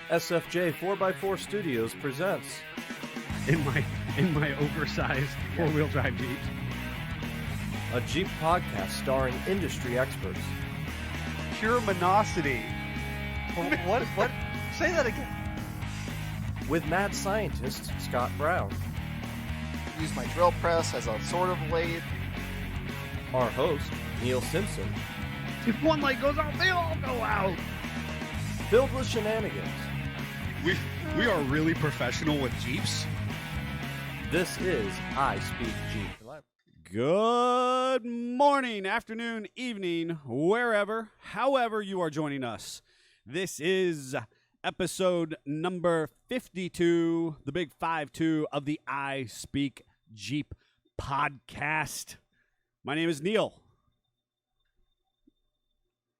SFJ 4x4 Studios presents in my oversized four-wheel drive Jeep. A Jeep podcast starring industry experts. Pure monosity. What? Say that again. With mad scientist Scott Brown. Use my drill press as a sort of lathe. Our host, Neil Simpson. If one light goes out, they all go out. Filled with shenanigans. We are really professional with Jeeps. This is I Speak Jeep. Good morning, afternoon, evening, wherever, however you are joining us. This is episode number 52, the big 5-2 of the I Speak Jeep podcast. My name is Neil.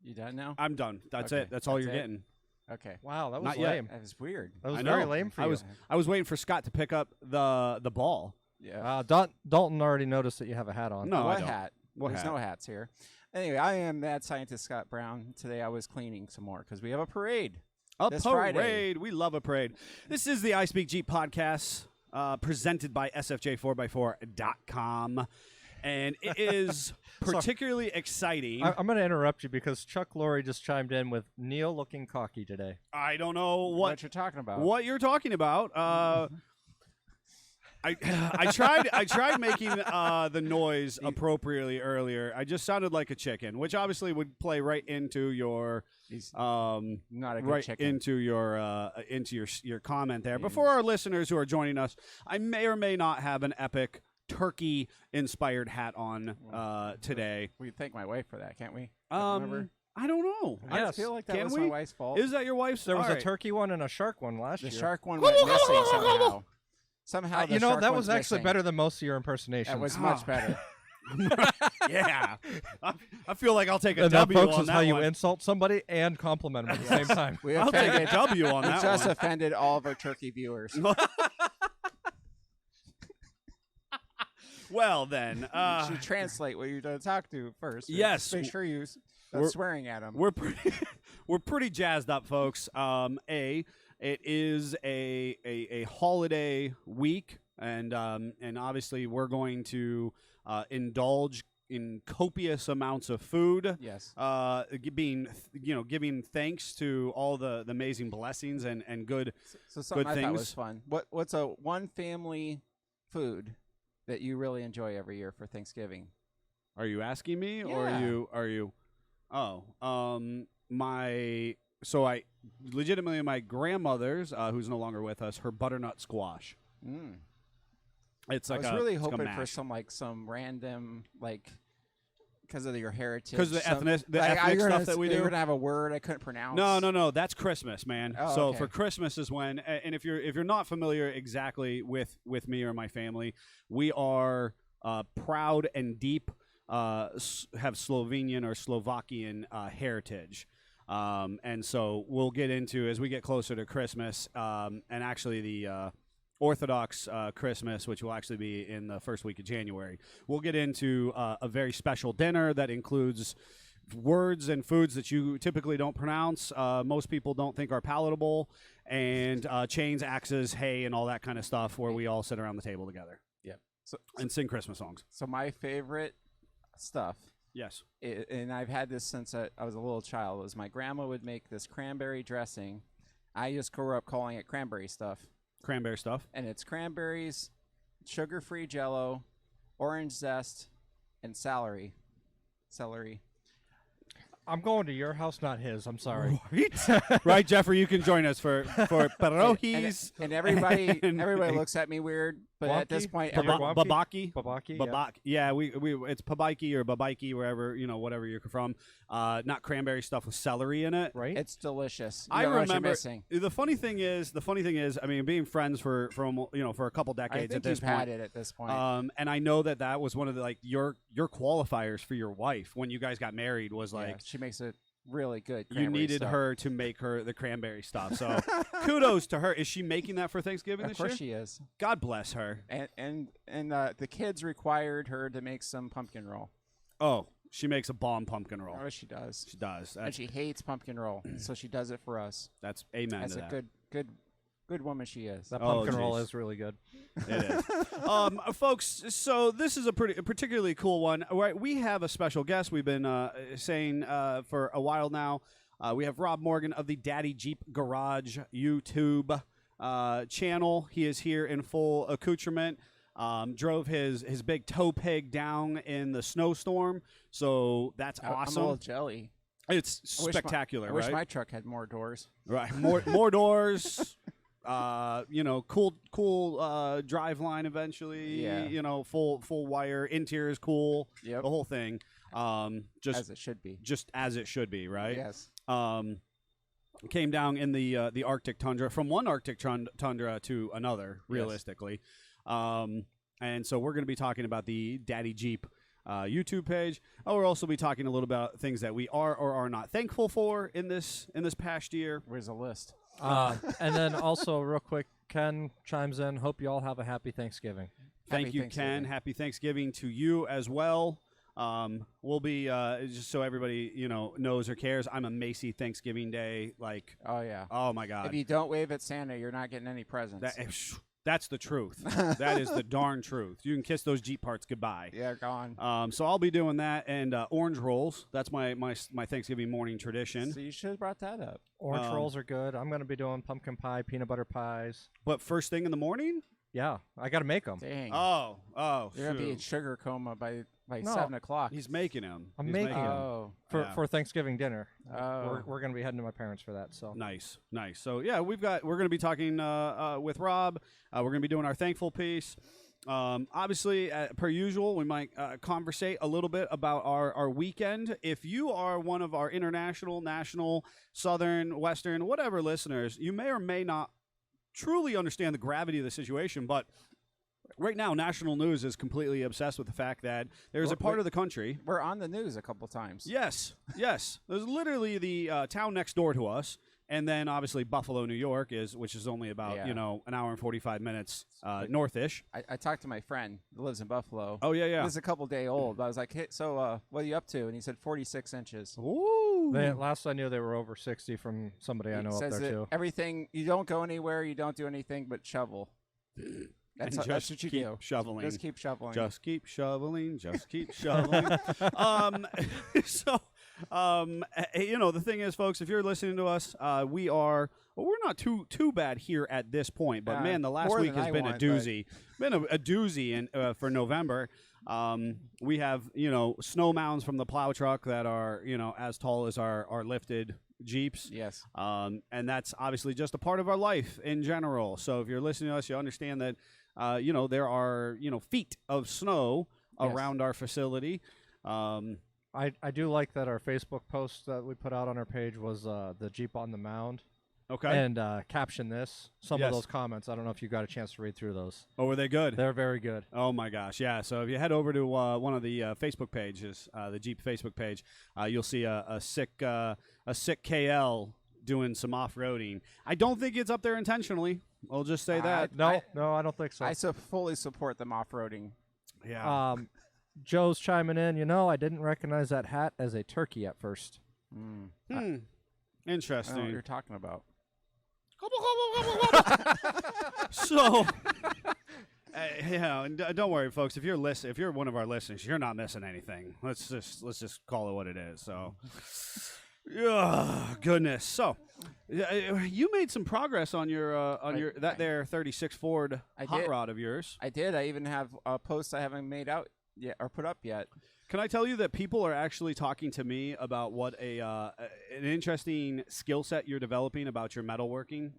You done now? I'm done. That's Okay, it. That's all that's you're it? getting. Okay. Wow, that was Not yet. lame. That was weird. That was I very know. lame for you. I was waiting for Scott to pick up the ball. Yeah. Dalton already noticed that you have a hat on. No, I what don't. hat? What There's hat? no hats here. Anyway, I am Mad Scientist Scott Brown. Today I was cleaning some more because we have a parade. A This parade. Friday. We love a parade. This is the I Speak Jeep podcast presented by SFJ4x4.com. And it is particularly exciting. I'm going to interrupt you because Chuck Lorre just chimed in with Neil looking cocky today. I don't know What you're talking about? what you're talking about. I tried making the noise appropriately earlier. I just sounded like a chicken, which obviously would play right into your He's not a good chicken. into your comment there. But for our listeners who are joining us, I may or may not have an epic turkey inspired hat on today. We can thank my wife for that, can't we? I don't know. I Yes. feel like that Can was we? my wife's fault. Is that your wife's? There was All a right. turkey one and a shark one last The year. shark one went missing somehow. Somehow, the shark that one's was actually missing. better than most of your impersonations. That was much better. Yeah, I feel like I'll take a and that, W folks, on is that how you one. insult somebody and compliment them at the same time. We I'll take a offended. W on We that just one. offended all of our turkey viewers. Well then, You should translate what you're going to talk to first. Yes. Make sure you stop We're- swearing at them. we're pretty jazzed up, folks. It is a holiday week, and obviously we're going to indulge in copious amounts of food. Yes. Giving thanks to all the amazing blessings and good. So something good I thought was things. fun. What's a one family food that you really enjoy every year for Thanksgiving? Are you asking me, or Yeah. are you? Oh, my grandmother's, who's no longer with us, her butternut squash. Mm. It's like I was really it's like a hoping for mash. some random because of your heritage. Because of the some- ethnic you're stuff gonna- that we You're do. gonna have a word I couldn't pronounce. No, that's Christmas, man. Oh, so okay. for Christmas is when, and if you're not familiar exactly with me or my family, we are proud and deep, have Slovenian or Slovakian heritage. And so we'll get into, as we get closer to Christmas, and actually the Orthodox Christmas, which will actually be in the first week of January, we'll get into a very special dinner that includes words and foods that you typically don't pronounce, most people don't think are palatable, and chains, axes, hay, and all that kind of stuff, where we all sit around the table together and sing Christmas songs. So my favorite stuff, Yes. and I've had this since I was a little child, was my grandma would make this cranberry dressing. I just grew up calling it cranberry stuff. Cranberry stuff. And it's cranberries, sugar-free Jell-O, orange zest, and celery. I'm going to your house, not his. I'm sorry. Right, Jeffrey, you can join us for pierogies. And everybody And- looks at me weird, but at this Wonky? point, Babaki. Babaki. Babak. Yeah, we it's pabaiki or babaiki, wherever, whatever you're from. Not cranberry stuff with celery in it. Right? it's delicious. I You know what you're remember. missing. The funny thing is, I mean, being friends for a couple I decades think at this you've point. had it at this point. And I know that was one of the your qualifiers for your wife when you guys got married was Yeah, like she makes it really good. you cranberry needed stuff. her to make her the cranberry stuff. So kudos to her. Is she making that for Thanksgiving Of this course year? she is. God bless her. And the kids required her to make some pumpkin roll. Oh, She makes a bomb pumpkin roll. Oh, she does. She does. And she hates pumpkin roll, so she does it for us. That's amen That's to a that. good woman she is. That pumpkin roll jeez. is really good. It is. Folks, so this is a particularly cool one. Right, we have a special guest. We've been saying for a while now. We have Rob Morgan of the DaddyJeep Garage YouTube channel. He is here in full accoutrement. Drove his big tow pig down in the snowstorm, so that's awesome. I'm a little jelly. It's spectacular, I wish my truck had more doors. Right, more doors. Cool drive line eventually. Yeah. Full wire. Interior is cool. Yep. The whole thing. Just as it should be. Just as it should be, right? Yes. Came down in the Arctic tundra, from one Arctic tundra to another, realistically. Yes. And so we're going to be talking about the DaddyJeep YouTube page. We'll also be talking a little about things that we are or are not thankful for in this past year. Where's the list? And then also, real quick, Ken chimes in. Hope you all have a happy Thanksgiving. Thank you, Ken. Happy Thanksgiving to you as well. We'll be just so everybody knows or cares. I'm a Macy Thanksgiving Day. Like, oh yeah. Oh my God. If you don't wave at Santa, you're not getting any presents. That's the truth. That is the darn truth. You can kiss those Jeep parts goodbye. Yeah, gone. So I'll be doing that, and orange rolls. That's my Thanksgiving morning tradition. So you should have brought that up. Orange rolls are good. I'm going to be doing pumpkin pie, peanut butter pies. But first thing in the morning? Yeah, I got to make them. Dang. Oh. You're going to be in sugar coma by 7 o'clock. He's making them. I'm making them. Oh. For Thanksgiving dinner. Oh. We're going to be heading to my parents for that. So Nice. So yeah, we're going to be talking with Rob. We're going to be doing our thankful piece. Obviously, per usual, we might conversate a little bit about our weekend. If you are one of our international, national, southern, western, whatever listeners, you may or may not truly understand the gravity of the situation, but right now, national news is completely obsessed with the fact that there's a part of the country. We're on the news a couple times. Yes. There's literally the town next door to us, and then obviously Buffalo, New York, which is only about an hour and 45 minutes northish. I talked to my friend who lives in Buffalo. Oh yeah. This is a couple day old. But I was like, hey, so what are you up to? And he said 46 inches. Ooh. Last I knew, they were over 60 from somebody I know up there too. Everything, you don't go anywhere, you don't do anything but shovel. That's what you do. Shoveling. Just keep shoveling. Just keep shoveling. Just keep shoveling. The thing is, folks, if you're listening to us, we're not too bad here at this point. But man, the last week has been a doozy. Been a doozy for November. We have snow mounds from the plow truck that are as tall as our lifted Jeeps. Yes. And that's obviously just a part of our life in general. So if you're listening to us, you understand that there are feet of snow around our facility. I do like that our Facebook post that we put out on our page was the Jeep on the mound. Okay. And caption this. Some of those comments. I don't know if you got a chance to read through those. Oh, were they good? They're very good. Oh my gosh, yeah. So if you head over to one of the Facebook pages, the Jeep Facebook page, you'll see a sick KL doing some off-roading. I don't think it's up there intentionally. I'll just say that. No, I don't think so. I fully support them off-roading. Yeah. Joe's chiming in. I didn't recognize that hat as a turkey at first. Interesting. I don't know what you're talking about. So, don't worry, folks. If you're one of our listeners, you're not missing anything. Let's just call it what it is. So, goodness. So, you made some progress on your there 36 Ford hot rod of yours. I did. I even have a post I haven't made out yet or put up yet. Can I tell you that people are actually talking to me about what an interesting skill set you're developing about your metalworking?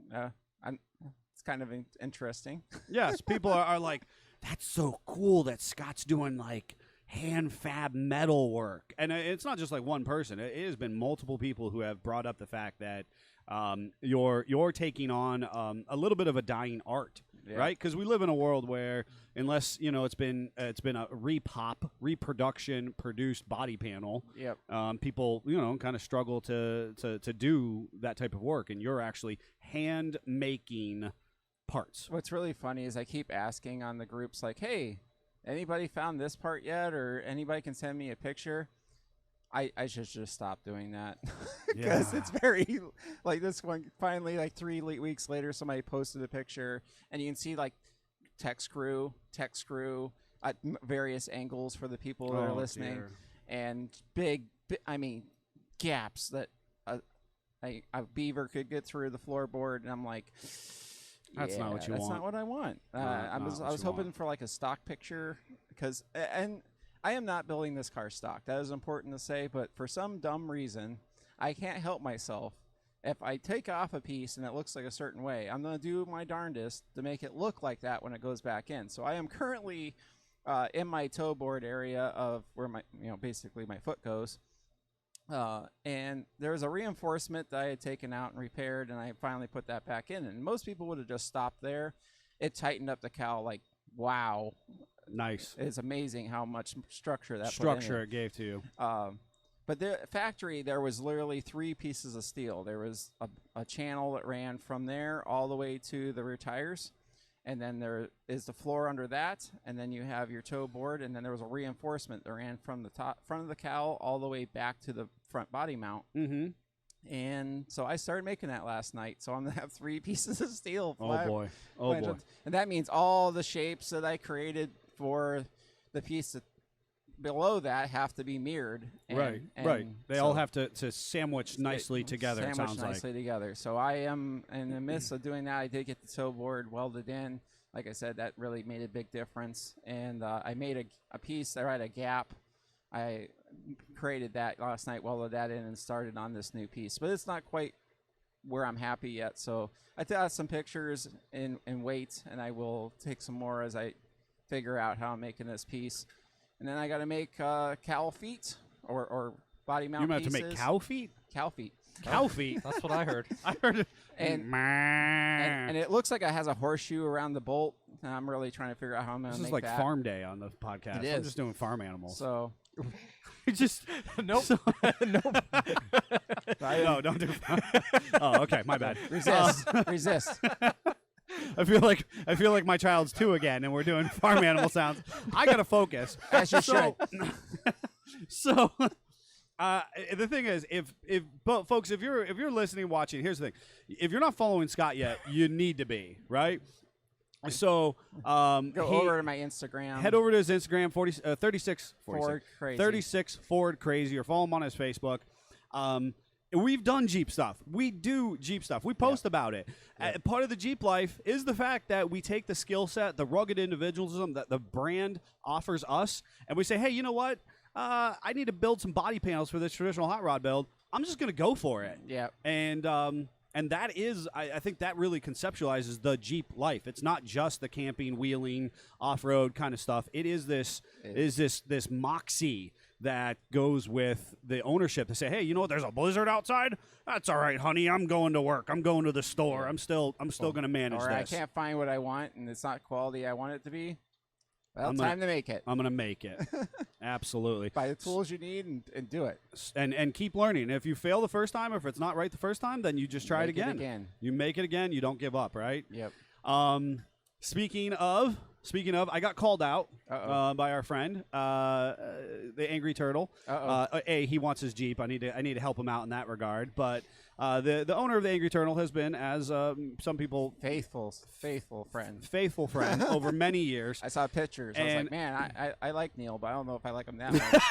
It's kind of interesting. Yes, people are like, that's so cool that Scott's doing like hand fab metal work. And it's not just like one person. It has been multiple people who have brought up the fact that you're taking on a little bit of a dying art. Yeah. Right, because we live in a world where, unless it's been a reproduction produced body panel. Yep. People kind of struggle to do that type of work, and you're actually hand making parts. What's really funny is I keep asking on the groups like, "Hey, anybody found this part yet?" Or anybody can send me a picture. I should just stop doing that because it's very like this one. Finally, like 3 weeks later, somebody posted a picture, and you can see like tech screw at various angles for the people that are listening, and big, I mean, gaps that a beaver could get through the floorboard, and I'm like, That's not what you that's want. not what I want. I was hoping for like a stock picture because and. I am not building this car stock. That is important to say, but for some dumb reason, I can't help myself. If I take off a piece and it looks like a certain way, I'm going to do my darndest to make it look like that when it goes back in. So I am currently in my toe board area of where my, basically my foot goes. And there was a reinforcement that I had taken out and repaired, and I finally put that back in. And most people would have just stopped there. It tightened up the cowl like, wow. Nice. It's amazing how much structure that structure it gave to you. But the factory, there was literally 3 pieces of steel. There was a channel that ran from there all the way to the rear tires, and then there is the floor under that, and then you have your toe board, and then there was a reinforcement that ran from the front of the cowl all the way back to the front body mount. Mm-hmm. And so I started making that last night. So I'm going to have 3 pieces of steel. Oh, boy. And that means all the shapes that I created for the piece below that have to be mirrored. Right. They all have to sandwich nicely together, it sounds nicely together. So I am in the midst of doing that. I did get the toe board welded in. Like I said, that really made a big difference. And I made a piece that had a gap. I created that last night, welded that in, and started on this new piece. But it's not quite where I'm happy yet. So I got some pictures in wait, and I will take some more as I figure out how I'm making this piece. And then I got to make cowl feet or body mount pieces. You have to make cow feet? Cow feet. Cow feet. That's what I heard. I heard it. And it looks like it has a horseshoe around the bolt. And I'm really trying to figure out how I'm going to make that. This is like farm day on the podcast. It is. I'm just doing farm animals. So just nope. Nope. No, don't do. Oh, okay, my bad. Resist. I feel like my child's 2 again, and we're doing farm animal sounds. I gotta focus. As you should. So, the thing is, folks, if you're listening, watching, here's the thing: if you're not following Scott yet, you need to be, right? So, go over to my Instagram. Head over to his Instagram, 36 Ford Crazy. 36 Ford Crazy, or follow him on his Facebook. We've done Jeep stuff. We do Jeep stuff. We post about it. Part of the Jeep life is the fact that we take the skill set, the rugged individualism that the brand offers us, and we say, hey, you know what? I need to build some body panels for this traditional hot rod build. I'm just going to go for it. Yeah. And that is, I think that really conceptualizes the Jeep life. It's not just the camping, wheeling, off-road kind of stuff. It is this moxie that goes with the ownership to say, hey, you know what? There's a blizzard outside. That's all right, honey. I'm going to work. I'm going to the store. I'm still going to manage or this. I can't find what I want, and it's not quality I want it to be. Well, time to make it. I'm going to make it. Absolutely. Buy the tools you need and do it. And keep learning. If you fail the first time, or if it's not right the first time, then you just try it again. You make it again. You don't give up, right? Yep. Speaking of, I got called out by our friend, the Angry Turtle. He wants his Jeep. I need to help him out in that regard. But the owner of the Angry Turtle has been, as some people, faithful friend over many years. I saw pictures. I was like, man, I like Neil, but I don't know if I like him that much.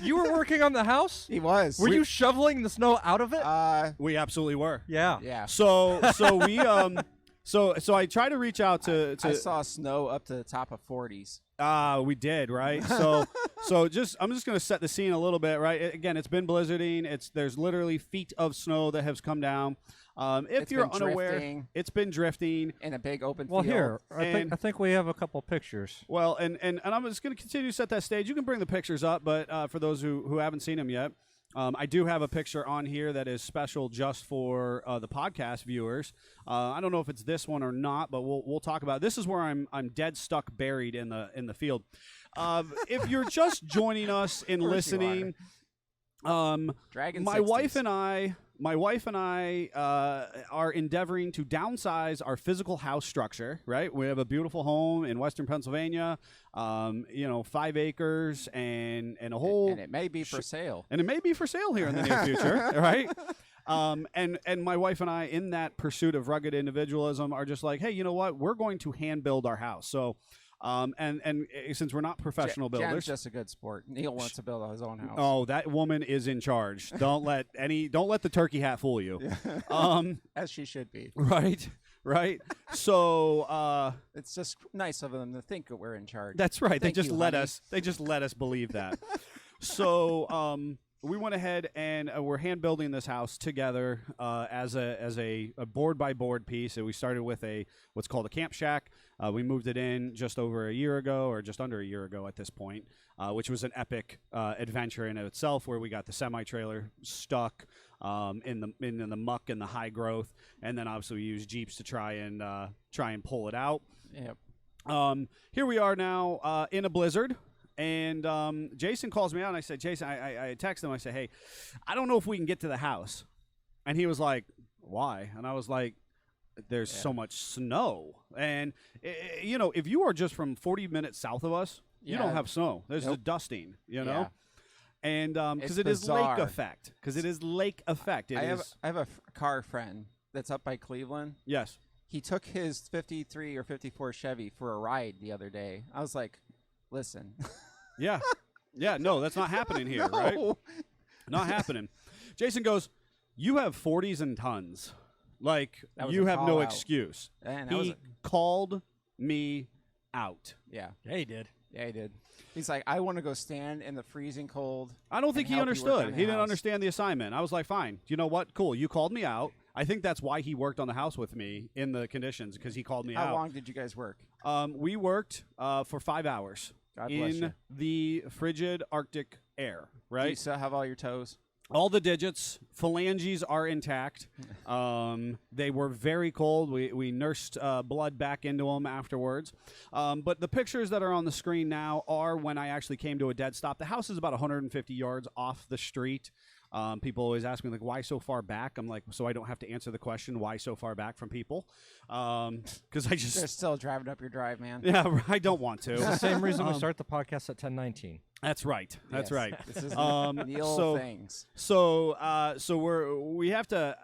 You were working on the house? He was. Were you shoveling the snow out of it? We absolutely were. Yeah. So we So I try to reach out to I saw snow up to the top of 40s. We did, right? So I'm just going to set the scene a little bit, right? Again, it's been blizzarding. There's literally feet of snow that has come down. If you're unaware, it's been drifting in a big open field. Well, here, I think we have a couple pictures. Well, and I'm just going to continue to set that stage. You can bring the pictures up, but for those who haven't seen them yet, I do have a picture on here that is special just for the podcast viewers. I don't know if it's this one or not, but we'll talk about it. This is where I'm dead stuck buried in the field. If you're just joining us in listening, Dragon my 60s. wife and I my wife and I are endeavoring to downsize our physical house structure, right? We have a beautiful home in Western Pennsylvania, 5 acres and a whole... And it may be for sale. And it may be for sale here in the near future, right? And my wife and I, in that pursuit of rugged individualism, are just like, hey, you know what? We're going to hand build our house. So... and since we're not professional builders, Jen's just a good sport. Neil wants to build his own house. Oh, that woman is in charge. Don't let the turkey hat fool you. As she should be. Right. So it's just nice of them to think that we're in charge. that's right. Thank They just you, let honey. us. They just let us believe that. So we went ahead and we're hand building this house together as a board by board piece. And we started with what's called a camp shack. We moved it in just over a year ago, or just under a year ago at this point, which was an epic adventure in itself, where we got the semi trailer stuck in the muck and the high growth, and then obviously we used Jeeps to try and pull it out. Yep. Here we are now in a blizzard. And Jason calls me out, and I said, Jason, I text him. I said, hey, I don't know if we can get to the house. And he was like, why? And I was like, there's so much snow. And, if you are just from 40 minutes south of us, you don't have snow. There's the dusting, Yeah. And because It's it is lake bizarre. effect. Because it is lake effect. I have a car friend that's up by Cleveland. Yes. He took his 53 or 54 Chevy for a ride the other day. I was like, listen. Yeah. Yeah, no, that's not happening here, right? Not happening. Jason goes, you have 40s and tons. Like, That was you a have call no out. excuse. And that was He called me out. Yeah, Yeah, he did. he did. He's like, I want to go stand in the freezing cold. I don't think and he help you work understood. on the He didn't house. understand the assignment. I was like, fine. You know what? Cool. You called me out. I think that's why he worked on the house with me in the conditions, because he called me out. How long did you guys work? We worked for 5 hours God bless in you. the frigid Arctic air, right? Do you still have all your toes? All the digits, phalanges are intact. They were very cold. We nursed blood back into them afterwards. But the pictures that are on the screen now are when I actually came to a dead stop. The house is about 150 yards off the street. People always ask me, like, why so far back? I'm like, so I don't have to answer the question, why so far back from people? Because I They're just... still driving up your drive, man. Yeah, I don't want It's to. the same reason we start the podcast at 10:19. That's right. That's Yes. right. This is Um, Neil so- things. So we have to.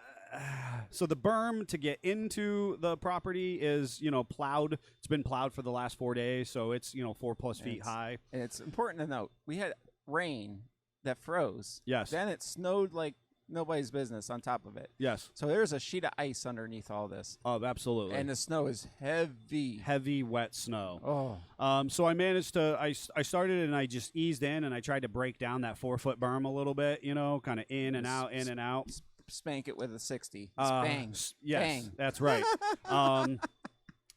So the berm to get into the property is plowed. It's been plowed for the last 4 days, so it's 4+ feet It's- high. And it's important to note, we had rain that froze. Yes. Then it snowed like nobody's business on top of it. Yes. So there's a sheet of ice underneath all this. Oh, absolutely. And the snow is heavy. Heavy, wet snow. Oh. So I managed to. I started and I just eased in and I tried to break down that 4-foot berm a little bit. Kind of in and out, in and out. Spank it with a 60. Bang. Bang. Yes, Bang. that's right.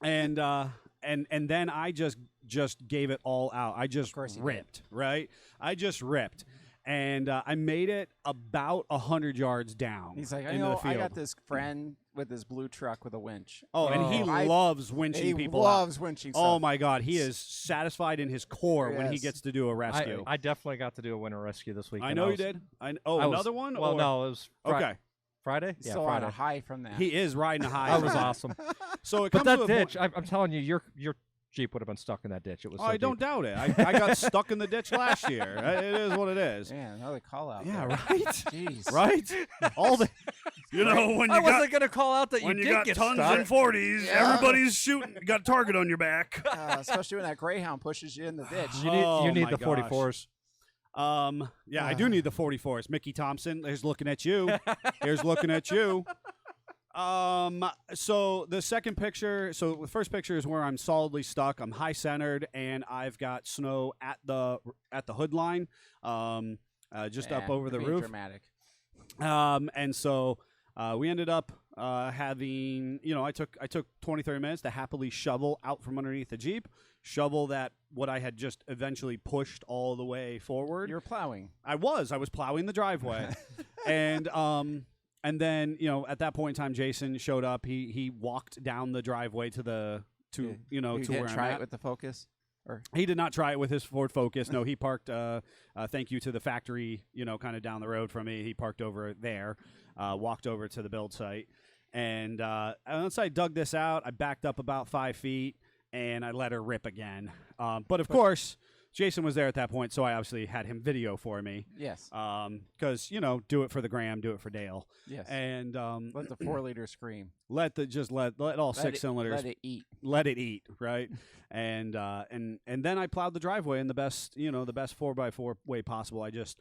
And then I just gave it all out. I just course you ripped, right? I just ripped. And I made it about 100 yards down. He's like, I into the know, field. I got this friend with his blue truck with a winch. Oh, and he I- loves winching He people loves out. winching Oh stuff. my God, he is satisfied in his core when he Yes. gets to do a rescue. I definitely got to do a winter rescue this week. I know you did. Another one? Well, or? no, it was Okay. Friday. He's Yeah, still on Friday. a high from that. He is riding a high. That was awesome. So it But comes that to a ditch, point. I'm telling you, your Jeep would have been stuck in that ditch. It was. Oh, so I don't deep. doubt it. I got stuck in the ditch last year. It is what it is. Man, another call out. Yeah, there. right. Jeez. Right? All the when I wasn't gonna call out that when you you did got get tons stuck. and 40s, Yeah. everybody's shooting. You got a target on your back. Especially when that Greyhound pushes you in the ditch. You need, Oh you need my the gosh. 44s. Yeah, I do need the 44s. Mickey Thompson, there's looking at you. Here's looking at you. So the second picture, so the first picture is where I'm solidly stuck. I'm high centered and I've got snow at the hood line, just up over the being roof. Dramatic. And so we ended up having, I took 20, 30 minutes to happily shovel out from underneath the Jeep, shovel that what I had just eventually pushed all the way forward. You're plowing. I was plowing the driveway. And then, at that point in time, Jason showed up. He walked down the driveway to You where didn't I'm try at. it with the Focus? Or He did not try it with his Ford Focus. No, he parked, thank you to the factory, kind of down the road from me. He parked over there. walked over to the build site. And once I dug this out, I backed up about 5 feet, and I let her rip again. But, of course, Jason was there at that point, so I obviously had him video for me. Yes. Because, do it for the gram, do it for Dale. Yes. And let the 4-liter scream. Let all 6 cylinders. Let it eat. Right? And then I plowed the driveway in the best 4x4 way possible. I just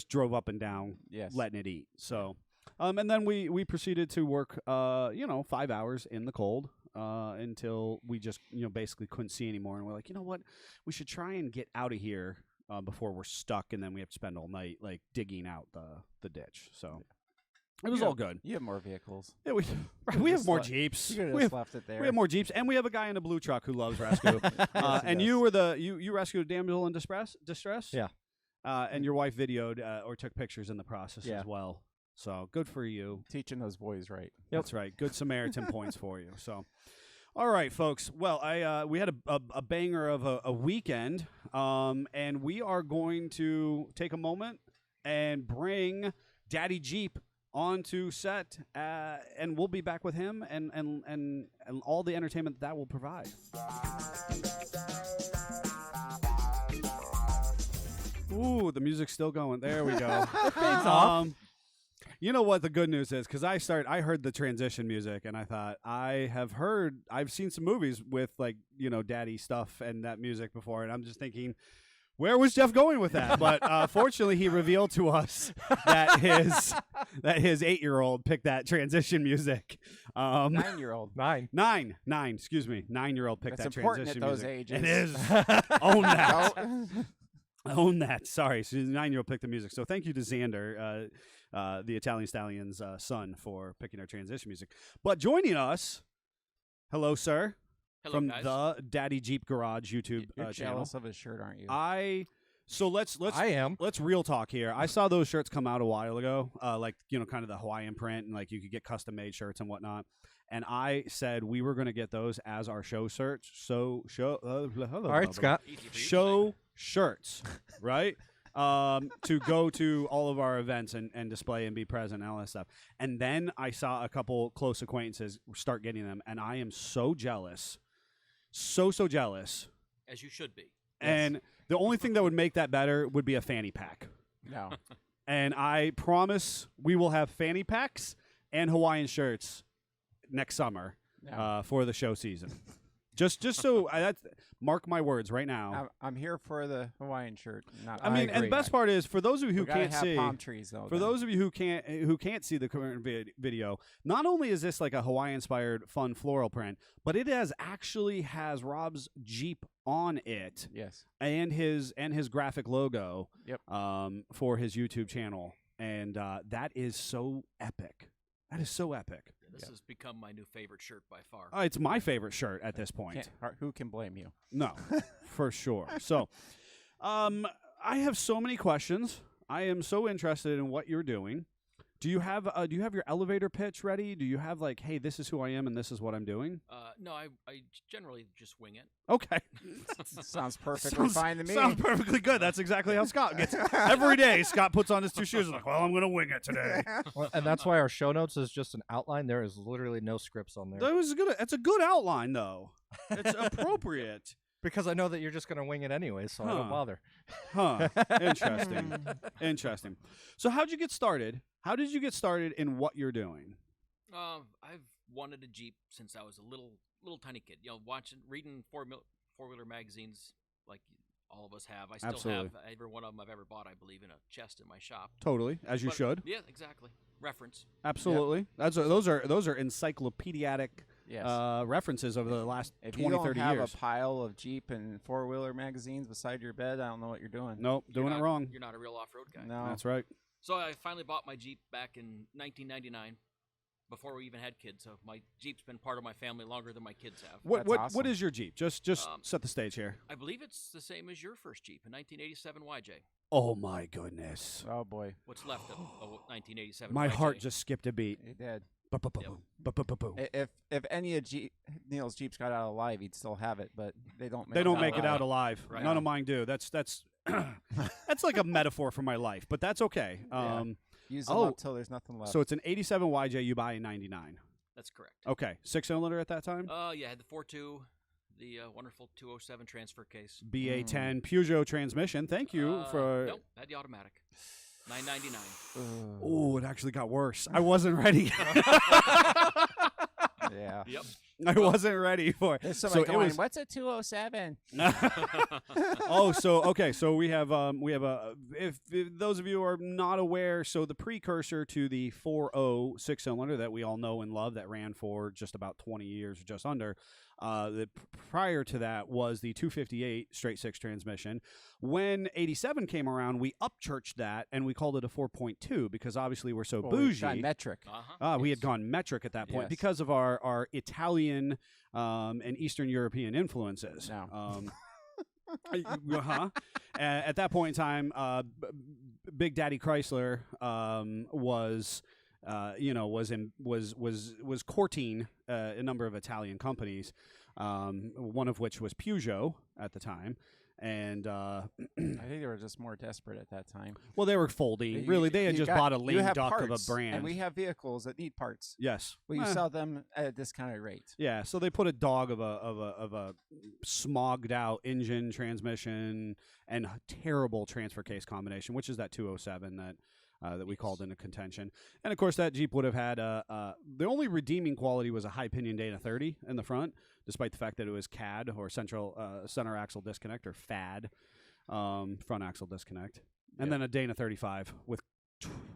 drove up and down, letting it eat. So, and then we proceeded to work 5 hours in the cold. Until we just, basically couldn't see anymore. And we're like, you know what? We should try and get out of here before we're stuck, and then we have to spend all night, digging out the ditch. So it was all good. You have more vehicles. Yeah, we have more Jeeps. You could have left it there. We have more Jeeps, and we have a guy in a blue truck who loves rescue. And you were you rescued a damsel in distress? Yeah. And your wife videoed or took pictures in the process as well. So good for you. Teaching those boys right. That's right. Good Samaritan points for you. So, all right, folks. Well, we had a banger of a weekend, and we are going to take a moment and bring Daddy Jeep onto set, and we'll be back with him and all the entertainment that will provide. Ooh, the music's still going. There we go. It fades off. You know what the good news is? Because I heard the transition music, and I thought, I've seen some movies with, daddy stuff and that music before, and I'm just thinking, where was Jeff going with that? But fortunately, he revealed to us that his 8-year-old picked that transition music. 9-year-old. Nine. Excuse me. 9-year-old picked That's that important transition at those music. ages. It is. Own that. Own that. Sorry. So the 9-year-old picked the music. So thank you to Xander, the Italian Stallion's son, for picking our transition music. But joining us, hello, sir. Hello, from guys. the Daddy Jeep Garage YouTube You're channel. jealous of his shirt, aren't you? I am. Let's real talk here. I saw those shirts come out a while ago, kind of the Hawaiian print, and you could get custom made shirts and whatnot. And I said we were going to get those as our show shirts. All right, Scott. Show shirts, right? To go to all of our events and display and be present and all that stuff. And then I saw a couple close acquaintances start getting them, and I am so jealous. So jealous. As you should be. And the only thing that would make that better would be a fanny pack. No. And I promise we will have fanny packs and Hawaiian shirts next summer for the show season. Just so mark my words right now. I'm here for the Hawaiian shirt. And the best part is, for those of you who can't see, palm trees, though, those of you who can't see the current video, not only is this like a Hawaii-inspired fun floral print, but it actually has Rob's Jeep on it. Yes. And his graphic logo. Yep. For his YouTube channel, and that is so epic. That is so epic. This has become my new favorite shirt by far. It's my favorite shirt at this point. Who can blame you? No, for sure. So, I have so many questions. I am so interested in what you're doing. Do you have your elevator pitch ready? Do you have hey, this is who I am and this is what I'm doing? No, I generally just wing it. Okay. Sounds perfectly fine to me. Sounds perfectly good. That's exactly how Scott gets every day. Scott puts on his 2 shoes and I'm going to wing it today. Well, and that's why our show notes is just an outline. There is literally no scripts on there. That's a good outline, though. It's appropriate. Because I know that you're just going to wing it anyway, so I don't bother. Huh. Interesting. So how'd you get started? How did you get started in what you're doing? I've wanted a Jeep since I was a little tiny kid. Reading four-wheeler magazines like all of us have. I still have every one of them I've ever bought, I believe, in a chest in my shop. Totally, as you should. Yeah, exactly. Reference. Absolutely. Yep. Those are encyclopedic references over the last 20, 30 years. If you don't have a pile of Jeep and four-wheeler magazines beside your bed, I don't know what you're doing. Nope, doing it wrong. You're not a real off-road guy. No. That's right. So I finally bought my Jeep back in 1999, before we even had kids. So my Jeep's been part of my family longer than my kids have. Awesome. What is your Jeep? Just set the stage here. I believe it's the same as your first Jeep, a 1987 YJ. Oh my goodness. Oh boy. What's left of a 1987 My YJ. heart just skipped a beat. It did. If any of Neil's Jeeps got out alive, he'd still have it, but they don't make it out alive. Right. None of mine do. That's that's like a metaphor for my life, but that's okay. Use them up till there's nothing left. So it's an 87 YJ you buy in 99. That's correct. Okay, 6-cylinder at that time? Yeah, I had the 4.2, the wonderful 207 transfer case. BA10 Peugeot transmission. Thank you for... Nope, had the automatic. $9.99. Oh, it actually got worse. I wasn't ready. Yeah. Yep. I wasn't ready for it. There's somebody So going, it was, what's a 207? So we have if those of you are not aware, so the precursor to the 4.0 6-cylinder that we all know and love that ran for just about 20 years, just under. Prior to that was the 258 straight six transmission. When 87 came around, we upchurched that and we called it a 4.2 because obviously we're so bougie. Metric. We had gone metric at that point because of our Italian and Eastern European influences. No. At that point in time, Big Daddy Chrysler was courting a number of Italian companies, one of which was Peugeot at the time. And I think they were just more desperate at that time. Well, they were folding. Really, they had just bought a lame duck of a brand. And we have vehicles that need parts. Yes. Well, you sell them at a discounted rate. Yeah, so they put a dog of a smogged out engine, transmission, and a terrible transfer case combination, which is that 207 that we called into contention. And of course, that Jeep would have had the only redeeming quality was a high pinion Dana 30 in the front, despite the fact that it was CAD or center axle disconnect or FAD, front axle disconnect, and then a Dana 35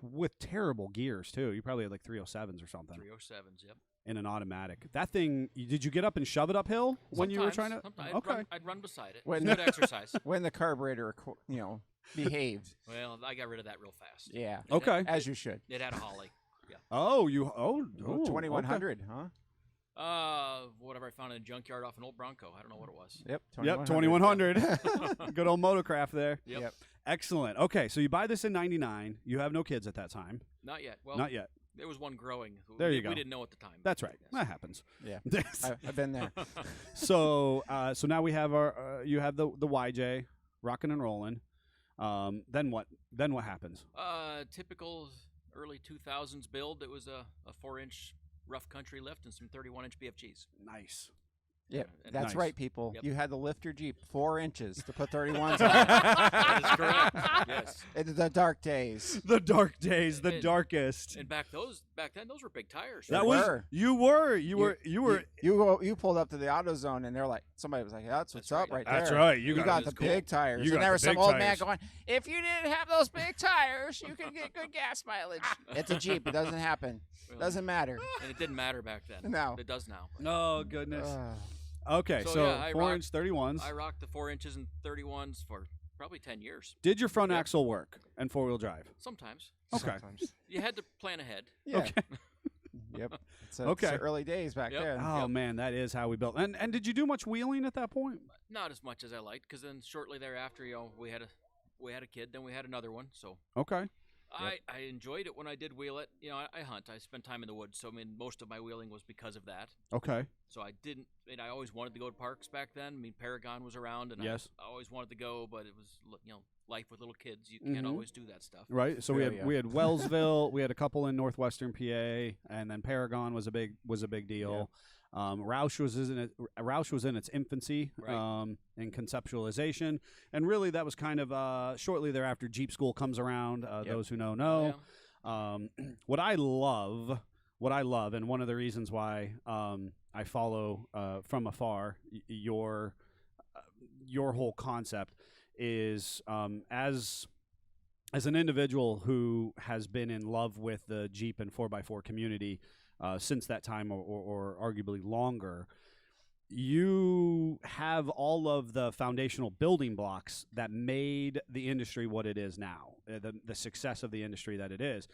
with terrible gears too. You probably had like 307s or something. 307s, yep. In an automatic. That thing, did you get up and shove it uphill when you were trying to? Sometimes I'd run beside it. It's good exercise. When the carburetor, behaved. Well, I got rid of that real fast. Yeah. Okay. As you should. It had a Holly. Yeah. 2100, huh? Whatever I found in a junkyard off an old Bronco. I don't know what it was. Yep. 2100. Good old motocraft there. Yep. Excellent. Okay, so you buy this in 99. You have no kids at that time. Not yet. Well, not yet. There was one growing. There you go. We didn't know at the time. That's right. That happens. Yeah. I've been there. So now we have you have the YJ rocking and rolling. Then what? Then what happens? Typical early 2000s build. It was a 4-inch rough country lift and some 31-inch BFGs. Nice. Yep, that's nice. Right, people. Yep. You had to lift your Jeep 4 inches to put 31s on. That is correct. Yes. In the dark days. The dark days, the darkest. And back then, those were big tires. That was you pulled up to the AutoZone and they're like, somebody was like, "That's what's up right there." That's right. You got the big tires. And there was some old man going, "If you didn't have those big tires, you could get good gas mileage." It's a Jeep. It doesn't happen. Really? Doesn't matter. And it didn't matter back then. No. It does now. Oh goodness. Okay, so 4-inch 31s. I rocked the 4 inches and 31s for probably 10 years. Did your front axle work and 4-wheel drive? Sometimes. Okay. Sometimes. You had to plan ahead. Yeah. Okay. Yep. It's the early days back there. Oh man, that is how we built. And did you do much wheeling at that point? Not as much as I liked, because then shortly thereafter, we had a kid, then we had another one. So okay. I enjoyed it when I did wheel it. I hunt. I spend time in the woods, so most of my wheeling was because of that. Okay. So I didn't. I always wanted to go to parks back then. Paragon was around, and I always wanted to go, but it was life with little kids. You can't always do that stuff. Right. So we had Wellsville, we had a couple in northwestern PA, and then Paragon was a big deal. Roush was in its infancy in conceptualization, and really that was kind of shortly thereafter Jeep School comes around. Those who know. What I love, and one of the reasons why I follow from afar your whole concept is as an individual who has been in love with the Jeep and 4x4 community since that time or arguably longer, you have all of the foundational building blocks that made the industry what it is now, the success of the industry that it is.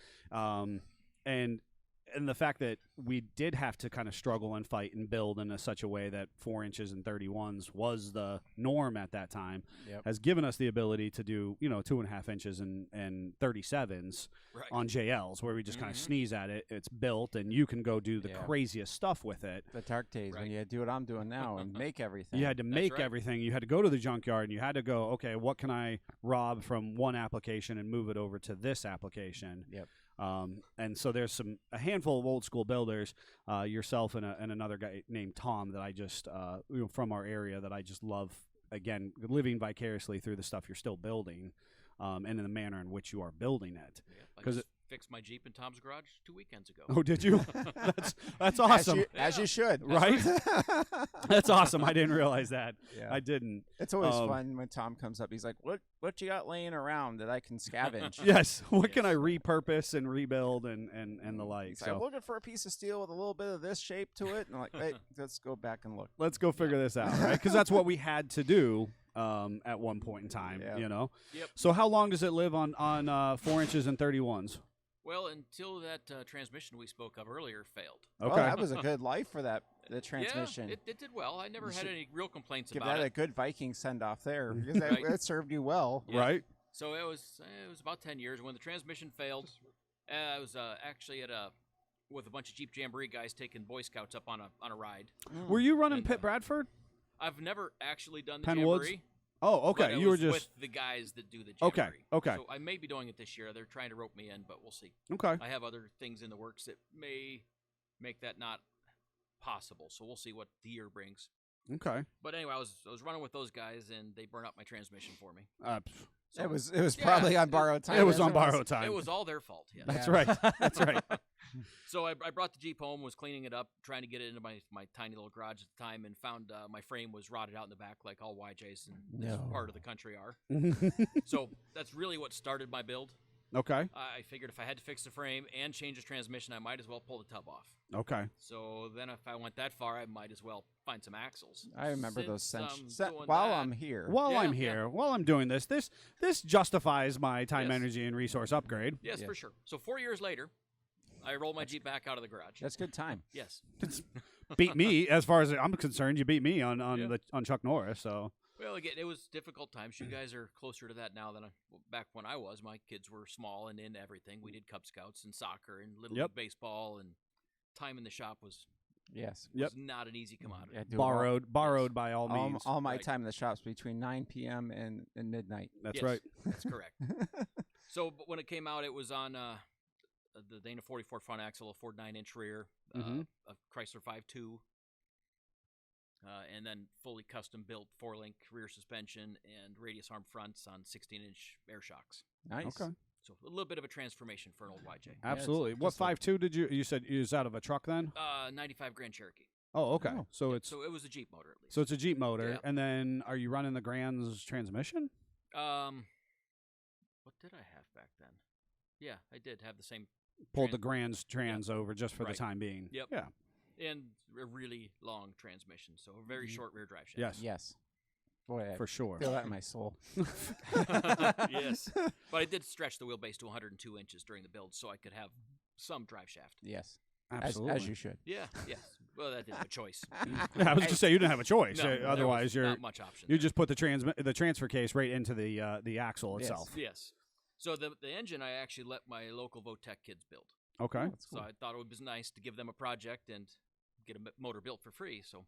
And the fact that we did have to kind of struggle and fight and build in such a way that 4 inches and 31s was the norm at that time has given us the ability to do, 2.5 inches and 37s on JLs where we just kind of sneeze at it. It's built and you can go do the craziest stuff with it. The dark days when you had to do what I'm doing now and make everything. You had to make everything. You had to go to the junkyard and you had to go, okay, what can I rob from one application and move it over to this application? Yep. And so there's a handful of old school builders, yourself and another guy named Tom that I just from our area that I just love. Again, living vicariously through the stuff you're still building, and in the manner in which you are building it. Because I fixed my Jeep in Tom's garage 2 weekends ago. Oh, did you? That's awesome. As you should, right? That's awesome. I didn't realize that. Yeah. I didn't. It's always fun when Tom comes up. He's like, "What you got laying around that I can scavenge?" Yes. What can I repurpose and rebuild and the like? He's like, I'm looking for a piece of steel with a little bit of this shape to it. And I'm like, hey, let's go back and look. Let's go figure this out, right? Because that's what we had to do at one point in time. Yeah. You know. Yep. So how long does it live on 4 inches and 31s? Well, until that transmission we spoke of earlier failed. Okay. Well, that was a good life for the transmission. Yeah, it did well. I never had any real complaints Give about that it. a good Viking send off there because Right. that served you well. Yeah. Right. So it was about 10 years when the transmission failed. I was actually with a bunch of Jeep Jamboree guys taking Boy Scouts up on a ride. Were you running And, Pitt Bradford? I've never actually done the Penn Jamboree. Woods? Oh, okay. But I You were was just with the guys that do the Jamboree. Okay. So I may be doing it this year. They're trying to rope me in, but we'll see. okay. I have other things in the works that may make that not possible. So we'll see what the year brings. Okay. But anyway, I was running with those guys, and they burned up my transmission for me. So It was probably on borrowed time. it was as on borrowed time. It was all their fault. Yeah. That's right. That's right. So I brought the Jeep home, was cleaning it up, trying to get it into my tiny little garage at the time, and found my frame was rotted out in the back like all YJs in this part of the country are. So that's really what started my build. Okay. I figured if I had to fix the frame and change the transmission, I might as well pull the tub off. Okay. So then if I went that far, I might as well find some axles. I remember those Since doing while that- I'm here. While Yeah, I'm yeah. here, while I'm doing this justifies my time, Yes. energy, and resource upgrade. Yes, Yeah. for sure. So 4 years later, I rolled my Jeep back out of the garage. That's good time. Yes. Beat me, as far as I'm concerned. You beat me on Yeah. on Chuck Norris. So Well, again, it was difficult times. You guys are closer to that now than back when I was. My kids were small and in everything. We did Cub Scouts and soccer and Little Yep. League baseball, and time in the shop was Yes. Yep. not an easy commodity. Yeah, do borrowed by all all, means. all my Right. time in the shop's between 9 p.m. and midnight. That's Yes, right. That's correct. So but when it came out, it was on the Dana 44 front axle, a Ford 9-inch rear, Mhm. a Chrysler 5.2, and then fully custom built 4-link rear suspension and radius arm fronts on 16-inch air shocks. Nice. Okay. So a little bit of a transformation for an old YJ. Absolutely. What just like- 5.2 did you said you was out of a truck then? 95 Grand Cherokee. Oh, okay. Oh. So it's So it was a Jeep motor at least. so it's a Jeep motor, Yeah. and then are you running the Grand's transmission? What did I have back then? Yeah, I did have the same. Pulled the Grand's trans over just for the Right. time being. Yep. Yeah. And a really long transmission, so a very short rear drive shaft. Yes. Yes. Boy, I For sure. feel that in my soul. Yes. But I did stretch the wheelbase to 102 inches during the build, so I could have some drive shaft. Yes. Absolutely. As you should. Yeah. Yes. Well, that didn't have a choice. Yeah, I was just say you didn't have a choice. No, there Otherwise, was you're not much option. you there. just put the transfer case right into the axle Yes. itself. Yes. So the engine I actually let my local Votech kids build. Okay. That's So cool. I thought it was nice to give them a project and get a motor built for free. So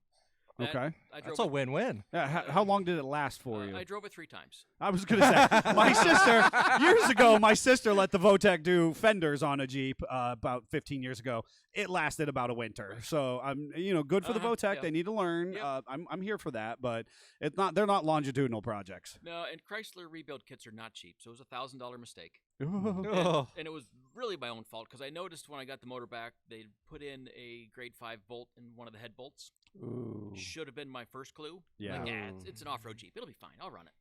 that- Okay. I drove That's a win-win. Yeah, how long did it last for you? I drove it 3 times. I was gonna say my sister years ago. My sister let the Votech do fenders on a Jeep about 15 years ago. It lasted about a winter, so I'm good for the Votech. yeah. They need to learn. Yep. I'm here for that, but it's not. They're not longitudinal projects. No, and Chrysler rebuild kits are not cheap, so it was a $1,000 mistake. Oh. And it was really my own fault because I noticed when I got the motor back, they put in a grade 5 bolt in one of the head bolts. Ooh. Should have been my first clue. Yeah. Like, it's an off-road Jeep. It'll be fine. I'll run it.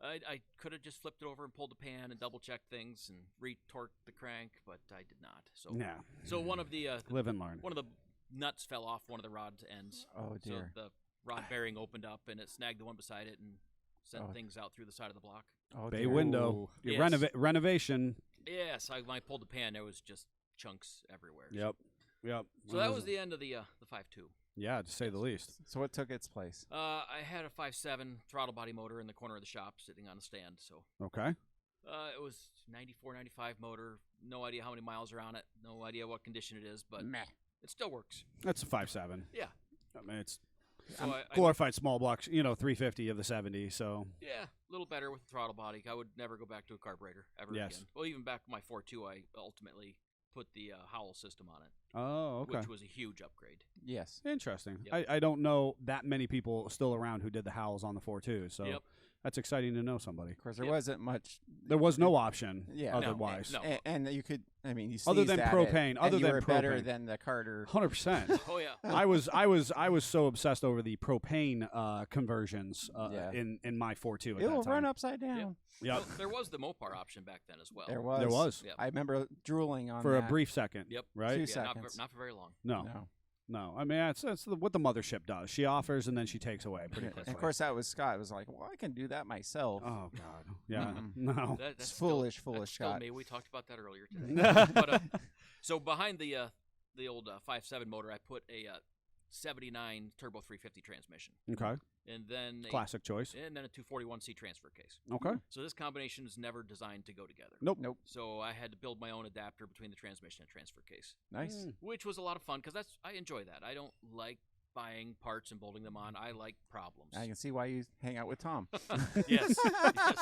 I could have just flipped it over and pulled the pan and double-checked things and retorqued the crank, but I did not. So, Yeah. so one of the Live and learn. one of the nuts fell off one of the rod ends. Oh, So dear. the rod bearing opened up and it snagged the one beside it and sent Oh. things out through the side of the block. Oh, Bay dear. window. Your Yes. Renovation. Yes, when I pulled the pan, there was just chunks everywhere. Yep. So that was the end of the 5.2. Yeah, to say the least. So what took its place? I had a 5.7 throttle body motor in the corner of the shop sitting on a stand. So Okay. it was 94, 95 motor. No idea how many miles are on it. No idea what condition it is, but Meh. it still works. That's a 5.7. Yeah. I mean, it's So glorified small blocks, 350 of the 70. So yeah, a little better with the throttle body. I would never go back to a carburetor ever again. Well, even back with my 4.2, I ultimately put the Howell system on it. Oh, okay. Which was a huge upgrade. Yes. Interesting. Yep. I don't know that many people still around who did the Howells on the 4.2, so that's exciting to know somebody. Of course, there wasn't much. There was no option Yeah. otherwise. No. And you could, you other than propane, you were better than the Carter. 100%. Oh yeah. I was so obsessed over the propane conversions in my 4.2 at It will that time. run upside down. Yep. Well, there was the Mopar option back then as well. There was. There was. Yep. I remember drooling on For that. a brief second. Yep. Right? 2 Yeah, seconds. not for very long. No. I mean, that's what the mothership does. She offers and then she takes away pretty And quickly. of course, that was Scott. It was like, well, I can do that myself. Oh God. Yeah. Mm-mm. No. That's It's still- foolish, that's still Scott. me. We talked about that earlier today. But, so behind the old 5.7 motor, I put a 79 turbo 350 transmission, Okay. and then Classic choice. and then a 241C transfer case. Okay. So this combination is never designed to go together. Nope. So I had to build my own adapter between the transmission and transfer case, Nice. which was a lot of fun because I enjoy that. I don't like buying parts and bolting them on. I like problems. I can see why you hang out with Tom. Yes,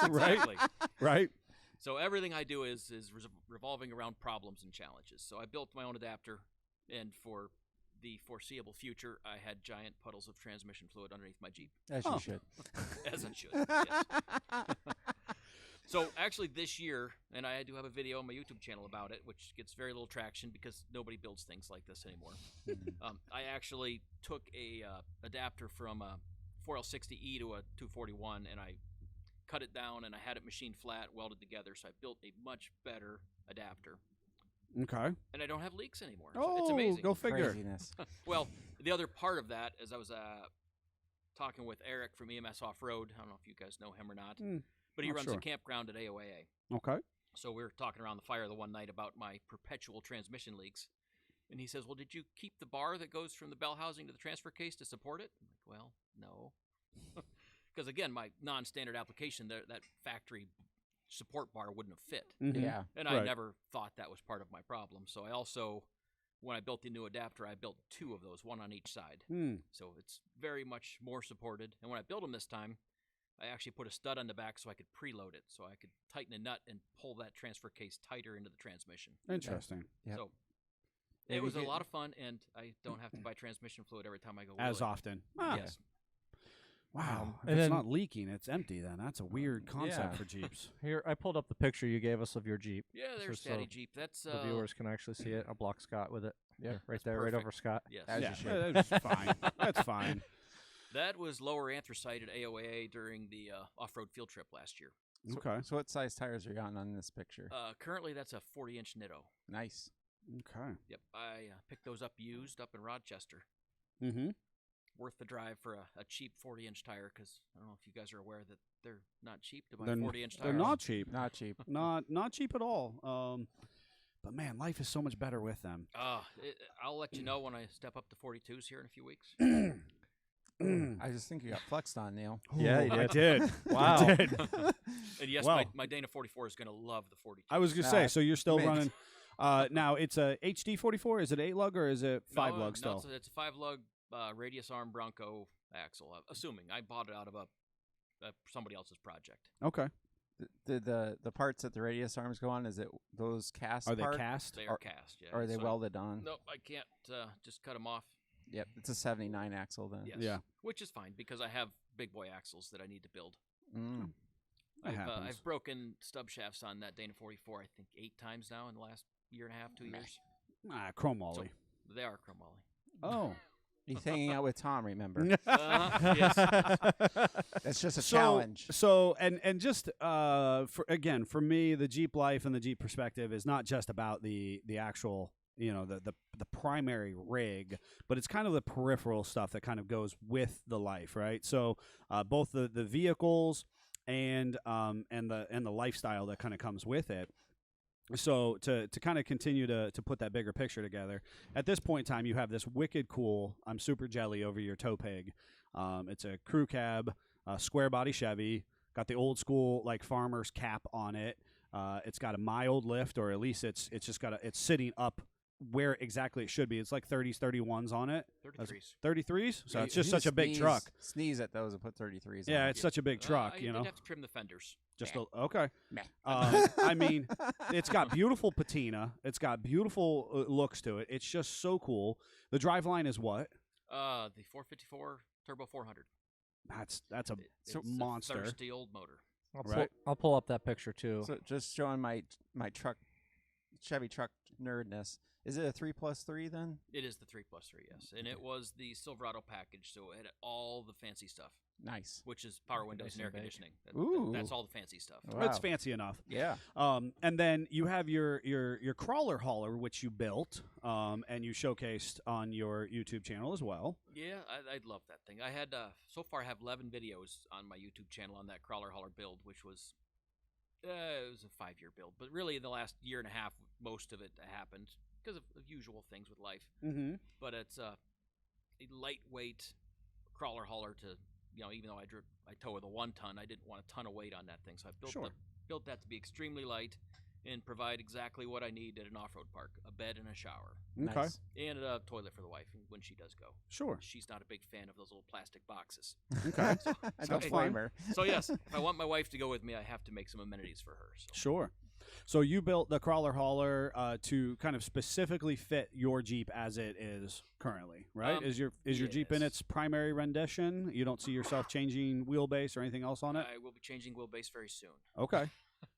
exactly. Right. So everything I do is revolving around problems and challenges. So I built my own adapter, and for the foreseeable future, I had giant puddles of transmission fluid underneath my Jeep. As you should. As it should. Yes. So actually this year, and I do have a video on my YouTube channel about it, which gets very little traction because nobody builds things like this anymore. I actually took a adapter from a 4L60E to a 241, and I cut it down, and I had it machined flat, welded together, so I built a much better adapter. Okay. And I don't have leaks anymore. Oh, It's amazing. go figure. Craziness. Well, the other part of that is I was talking with Eric from EMS Off-Road. I don't know if you guys know him or not, but he not runs sure. a campground at AOAA. Okay. So we were talking around the fire the one night about my perpetual transmission leaks. And he says, well, did you keep the bar that goes from the bell housing to the transfer case to support it? I'm like, well, no. Because, again, my non-standard application, that factory support bar wouldn't have fit. Mhm. Yeah. And I Right. never thought that was part of my problem. So I also, when I built the new adapter, I built 2 of those, one on each side. So it's very much more supported. And when I built them this time, I actually put a stud on the back so I could preload it, so I could tighten a nut and pull that transfer case tighter into the transmission. Interesting. Yep. So Maybe it was a get- lot of fun, and I don't have to buy transmission fluid every time I go As wheeling. often. Yes. Wow. If and it's then- not leaking, it's empty then. That's a weird concept Yeah. for Jeeps. Here, I pulled up the picture you gave us of your Jeep. Yeah, there's So Daddy Jeep. That's The viewers can actually see it. I'll block Scott with it. Yeah, right that's there, right perfect. over Scott. Yes. As yeah, you should. that's fine. That's fine. That was lower anthracite at AOAA during the off-road field trip last year. Okay. So what size tires are you on this picture? Currently, that's a 40-inch Nitto. Nice. Okay. Yep, I picked those up used up in Rochester. Mm-hmm. Worth the drive for a cheap 40-inch tire, because I don't know if you guys are aware that they're not cheap to buy They're 40-inch tires. They're not cheap. Not cheap. Not cheap at all. But man, life is so much better with them. I'll let you know when I step up to 42s here in a few weeks. I just think you got flexed on, Neil. Yeah, you I did. did. Wow. I did. And yes, Well. my Dana 44 is going to love the 42. I was gonna say. So you're still mixed. running. Now it's a HD 44. Is it 8-lug or is it 5-lug still? No, it's a 5-lug radius arm Bronco axle. Assuming I bought it out of somebody else's project. Okay. Did the parts that the radius arms go on? Is it those cast? Are they parts? cast? They are cast. Yeah. Or are they So- welded on? No, I can't just cut them off. Yep, it's a 79 axle then. Yes. Yeah. Which is fine because I have big boy axles that I need to build. Mm. That happens. I've broken stub shafts on that Dana 44, I think 8 times now in the last year and a half, 2 years. Chrome So Wally. they are chromoly. Oh. He's hanging out with Tom, remember? Yes. That's just a challenge. So and just for me, the Jeep life and the Jeep perspective is not just about the actual, the primary rig, but it's kind of the peripheral stuff that kind of goes with the life, right? So both the vehicles and the lifestyle that kind of comes with it. So to kind of continue to put that bigger picture together, at this point in time, you have this wicked cool, I'm super jelly over your tow pig. It's a crew cab, square body Chevy, got the old school like farmer's cap on it. It's got a mild lift, or at least it's just it's sitting up where exactly it should be. It's like 30s, 31s on it. 33s. 33s? So Yeah, it's just you such a big truck. Sneeze at those and put 33s on. Yeah, it's such a big truck, I you did know. have to trim the fenders. Just okay. Meh. I mean, it's got beautiful patina. It's got beautiful looks to it. It's just so cool. The driveline is what? The 454 Turbo 400. That's a It's monster. a thirsty old motor. I'll pull up that picture too. So just showing my truck, Chevy truck nerdness. Is it a 3+3 then? It is the 3+3, yes, and it was the Silverado package, so it had all the fancy stuff, Nice. which is power windows and air big. conditioning. Ooh. That's all the fancy stuff. Wow. That's fancy enough. Yeah. And then you have your crawler hauler, which you built, and you showcased on your YouTube channel as well. Yeah, I love that thing. I had so far I have 11 videos on my YouTube channel on that crawler hauler build, which was it was a 5-year build, but really in the last year and a half, most of it happened because of usual things with life. Mm-hmm. But it's a lightweight crawler hauler to, even though I tow with a 1-ton, I didn't want a ton of weight on that thing, so I built that to be extremely light and provide exactly what I need at an off-road park: a bed and a shower, Okay. Nice. and a toilet for the wife when she does go. Sure. She's not a big fan of those little plastic boxes. Okay. I don't Sounds blame fine. her. So yes, if I want my wife to go with me, I have to make some amenities for her. So. Sure. So you built the crawler hauler to kind of specifically fit your Jeep as it is currently, right? Is your Jeep in yes. its primary rendition? You don't see yourself changing wheelbase or anything else on it? I will be changing wheelbase very soon. Okay.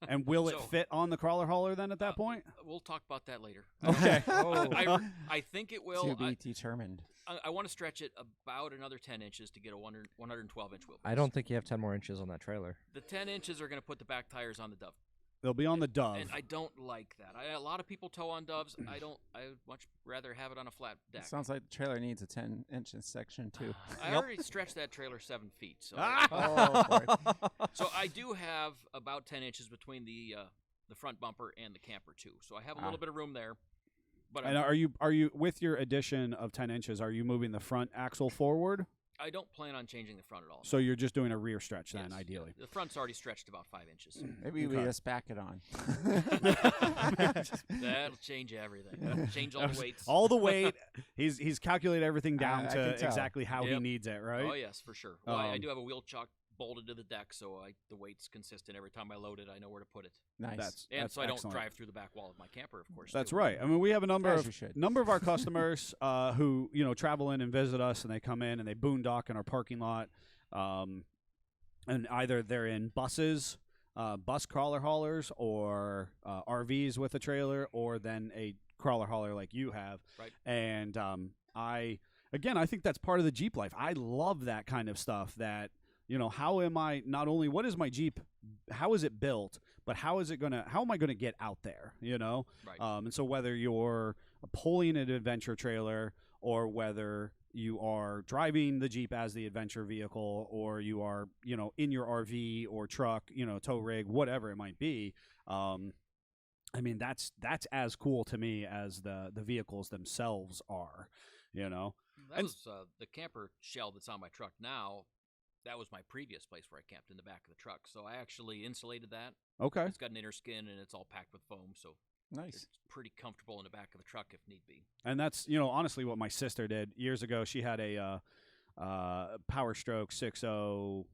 And will it So- fit on the crawler hauler then at that point? We'll talk about that later. Okay. I think it will. To be determined. I want to stretch it about another 10 inches to get a 112-inch wheelbase. I don't think you have 10 more inches on that trailer. The 10 inches are going to put the back tires on the Dove. They'll be on the Dove. And I don't like that. A lot of people tow on Doves. I don't. I would much rather have it on a flat deck. Sounds like the trailer needs a 10-inch section too. I already stretched that trailer 7 feet. So, Oh, boy. so I do have about 10 inches between the front bumper and the camper too. So I have a little bit of room there. But And are you with your addition of 10 inches? Are you moving the front axle forward? I don't plan on changing the front at all. So you're just doing a rear stretch then, Yes, ideally. yeah. The front's already stretched about 5 inches. Maybe we Okay. just back it on. That'll change everything. That'll change all the weights. All the weight. He's calculated everything down I to can tell. exactly how he Yep. needs it, right? Oh yes, for sure. Well, I Um, do have a wheel chock bolted to the deck, so the weight's consistent. Every time I load it, I know where to put it, Nice. and so I don't excellent. drive through the back wall of my camper, of course. That's too. right. I mean, we have a number As you of should. our customers who travel in and visit us, and they come in and they boondock in our parking lot, and either they're in buses, bus crawler haulers, or RVs with a trailer, or then a crawler hauler like you have. Right. And I think that's part of the Jeep life. I love that kind of stuff. That how am I not only what is my Jeep, how is it built, but how am I gonna get out there? Right. And so whether you're pulling an adventure trailer, or whether you are driving the Jeep as the adventure vehicle, or you are, in your RV or truck, tow rig, whatever it might be. I mean, that's as cool to me as the vehicles themselves are, That and- was the camper shell that's on my truck now. That was my previous place where I camped in the back of the truck. So I actually insulated that. Okay. It's got an inner skin and it's all packed with foam, so Nice. it's pretty comfortable in the back of the truck if need be. And that's, honestly what my sister did years ago. She had a Power Stroke 6.0,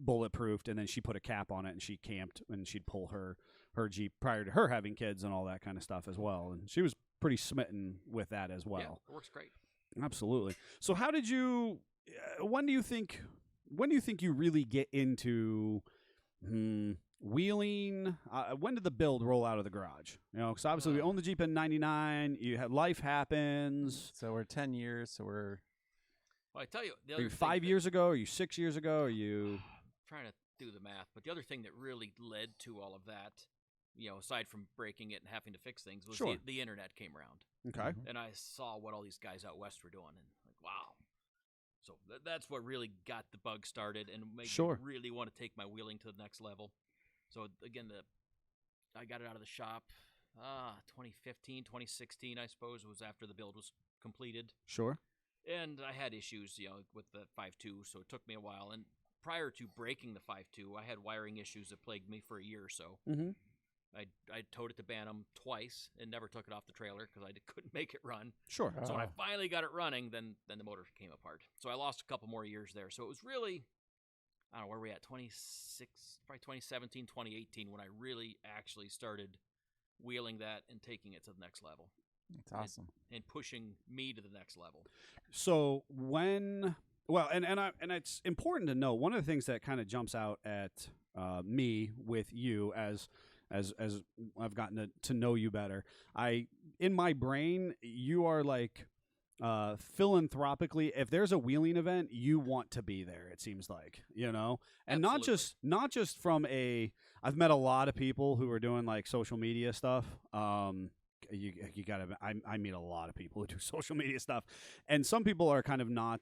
bulletproofed, and then she put a cap on it, and she camped, and she'd pull her Jeep prior to her having kids and all that kind of stuff as well. And she was pretty smitten with that as well. Yeah, it works great. Absolutely. So how did you? When do you think you really get into wheeling? When did the build roll out of the garage? Because obviously we owned the Jeep in '99. You had life happens. So we're 10 years. So we're Well, I tell you, the Are other you thing 5 that- years ago? Are you 6 years ago? Are you? trying to do the math, but the other thing that really led to all of that, aside from breaking it and having to fix things, was Sure. the internet came around, Okay. and I saw what all these guys out west were doing, and like, wow. So that's what really got the bug started and made Sure. me really want to take my wheeling to the next level. So again, I got it out of the shop 2015, 2016, I suppose, was after the build was completed. Sure. And I had issues, with the 5.2, so it took me a while. And prior to breaking the 5.2, I had wiring issues that plagued me for a year or so. Mm-hmm. I towed it to Bantam twice and never took it off the trailer because I couldn't make it run. Sure. So when I finally got it running, then the motor came apart. So I lost a couple more years there. So it was really, I don't know, where are we at? 26, probably 2017, 2018 when I really actually started wheeling that and taking it to the next level. That's awesome. And pushing me to the next level. So and it's important to know, one of the things that kind of jumps out at me with you as I've gotten to know you better, in my brain, you are like philanthropically, if there's a wheeling event, you want to be there, it seems like, and Absolutely. not just from I've met a lot of people who are doing like social media stuff. You gotta. I meet a lot of people who do social media stuff, and some people are kind of not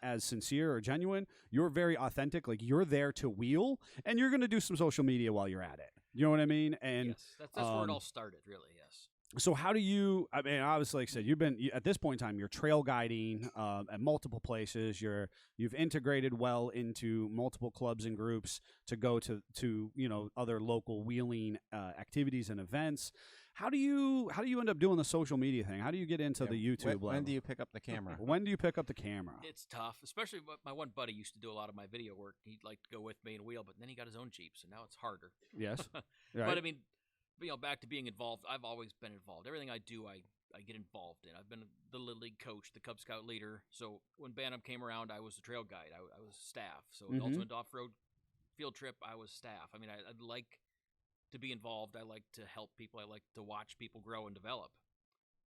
as sincere or genuine. You're very authentic. Like, you're there to wheel, and you're gonna do some social media while you're at it. You know what I mean? And yes, that's where it all started, really. Yes. So how do you? I mean, obviously, like I said, at this point in time, you're trail guiding at multiple places. You've integrated well into multiple clubs and groups to go to other local wheeling activities and events. How do you end up doing the social media thing? How do you get into the YouTube level? When do you pick up the camera? When do you pick up the camera? It's tough, especially my one buddy used to do a lot of my video work. He'd like to go with me and wheel, but then he got his own Jeep, so now it's harder. Yes. Right. But I mean, back to being involved, I've always been involved. Everything I do, I get involved in. I've been the Little League coach, the Cub Scout leader. So when Bantam came around, I was the trail guide. I was staff. So the Ultimate Off-Road Field Trip, I was staff. I mean, I'd like to be involved. I like to help people. I like to watch people grow and develop.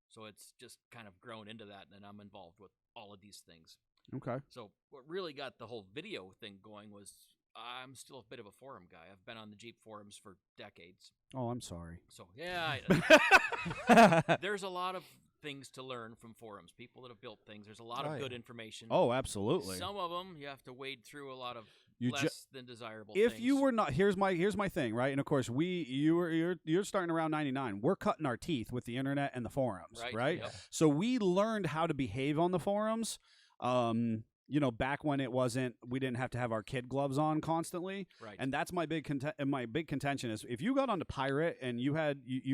So it's just kind of grown into that, and I'm involved with all of these things. Okay. So what really got the whole video thing going was I'm still a bit of a forum guy. I've been on the Jeep forums for decades. Oh, I'm sorry. So, yeah, there's a lot of things to learn from forums. People that have built things. There's a lot of good information. Oh, absolutely. Some of them you have to wade through a lot of less than desirable if things. you were not, here's my thing, right? And of course, you're starting around 99. We're cutting our teeth with the internet and the forums, right? Yep. So we learned how to behave on the forums. Back when we didn't have to have our kid gloves on constantly. Right. And that's my big contention is, if you got onto Pirate and you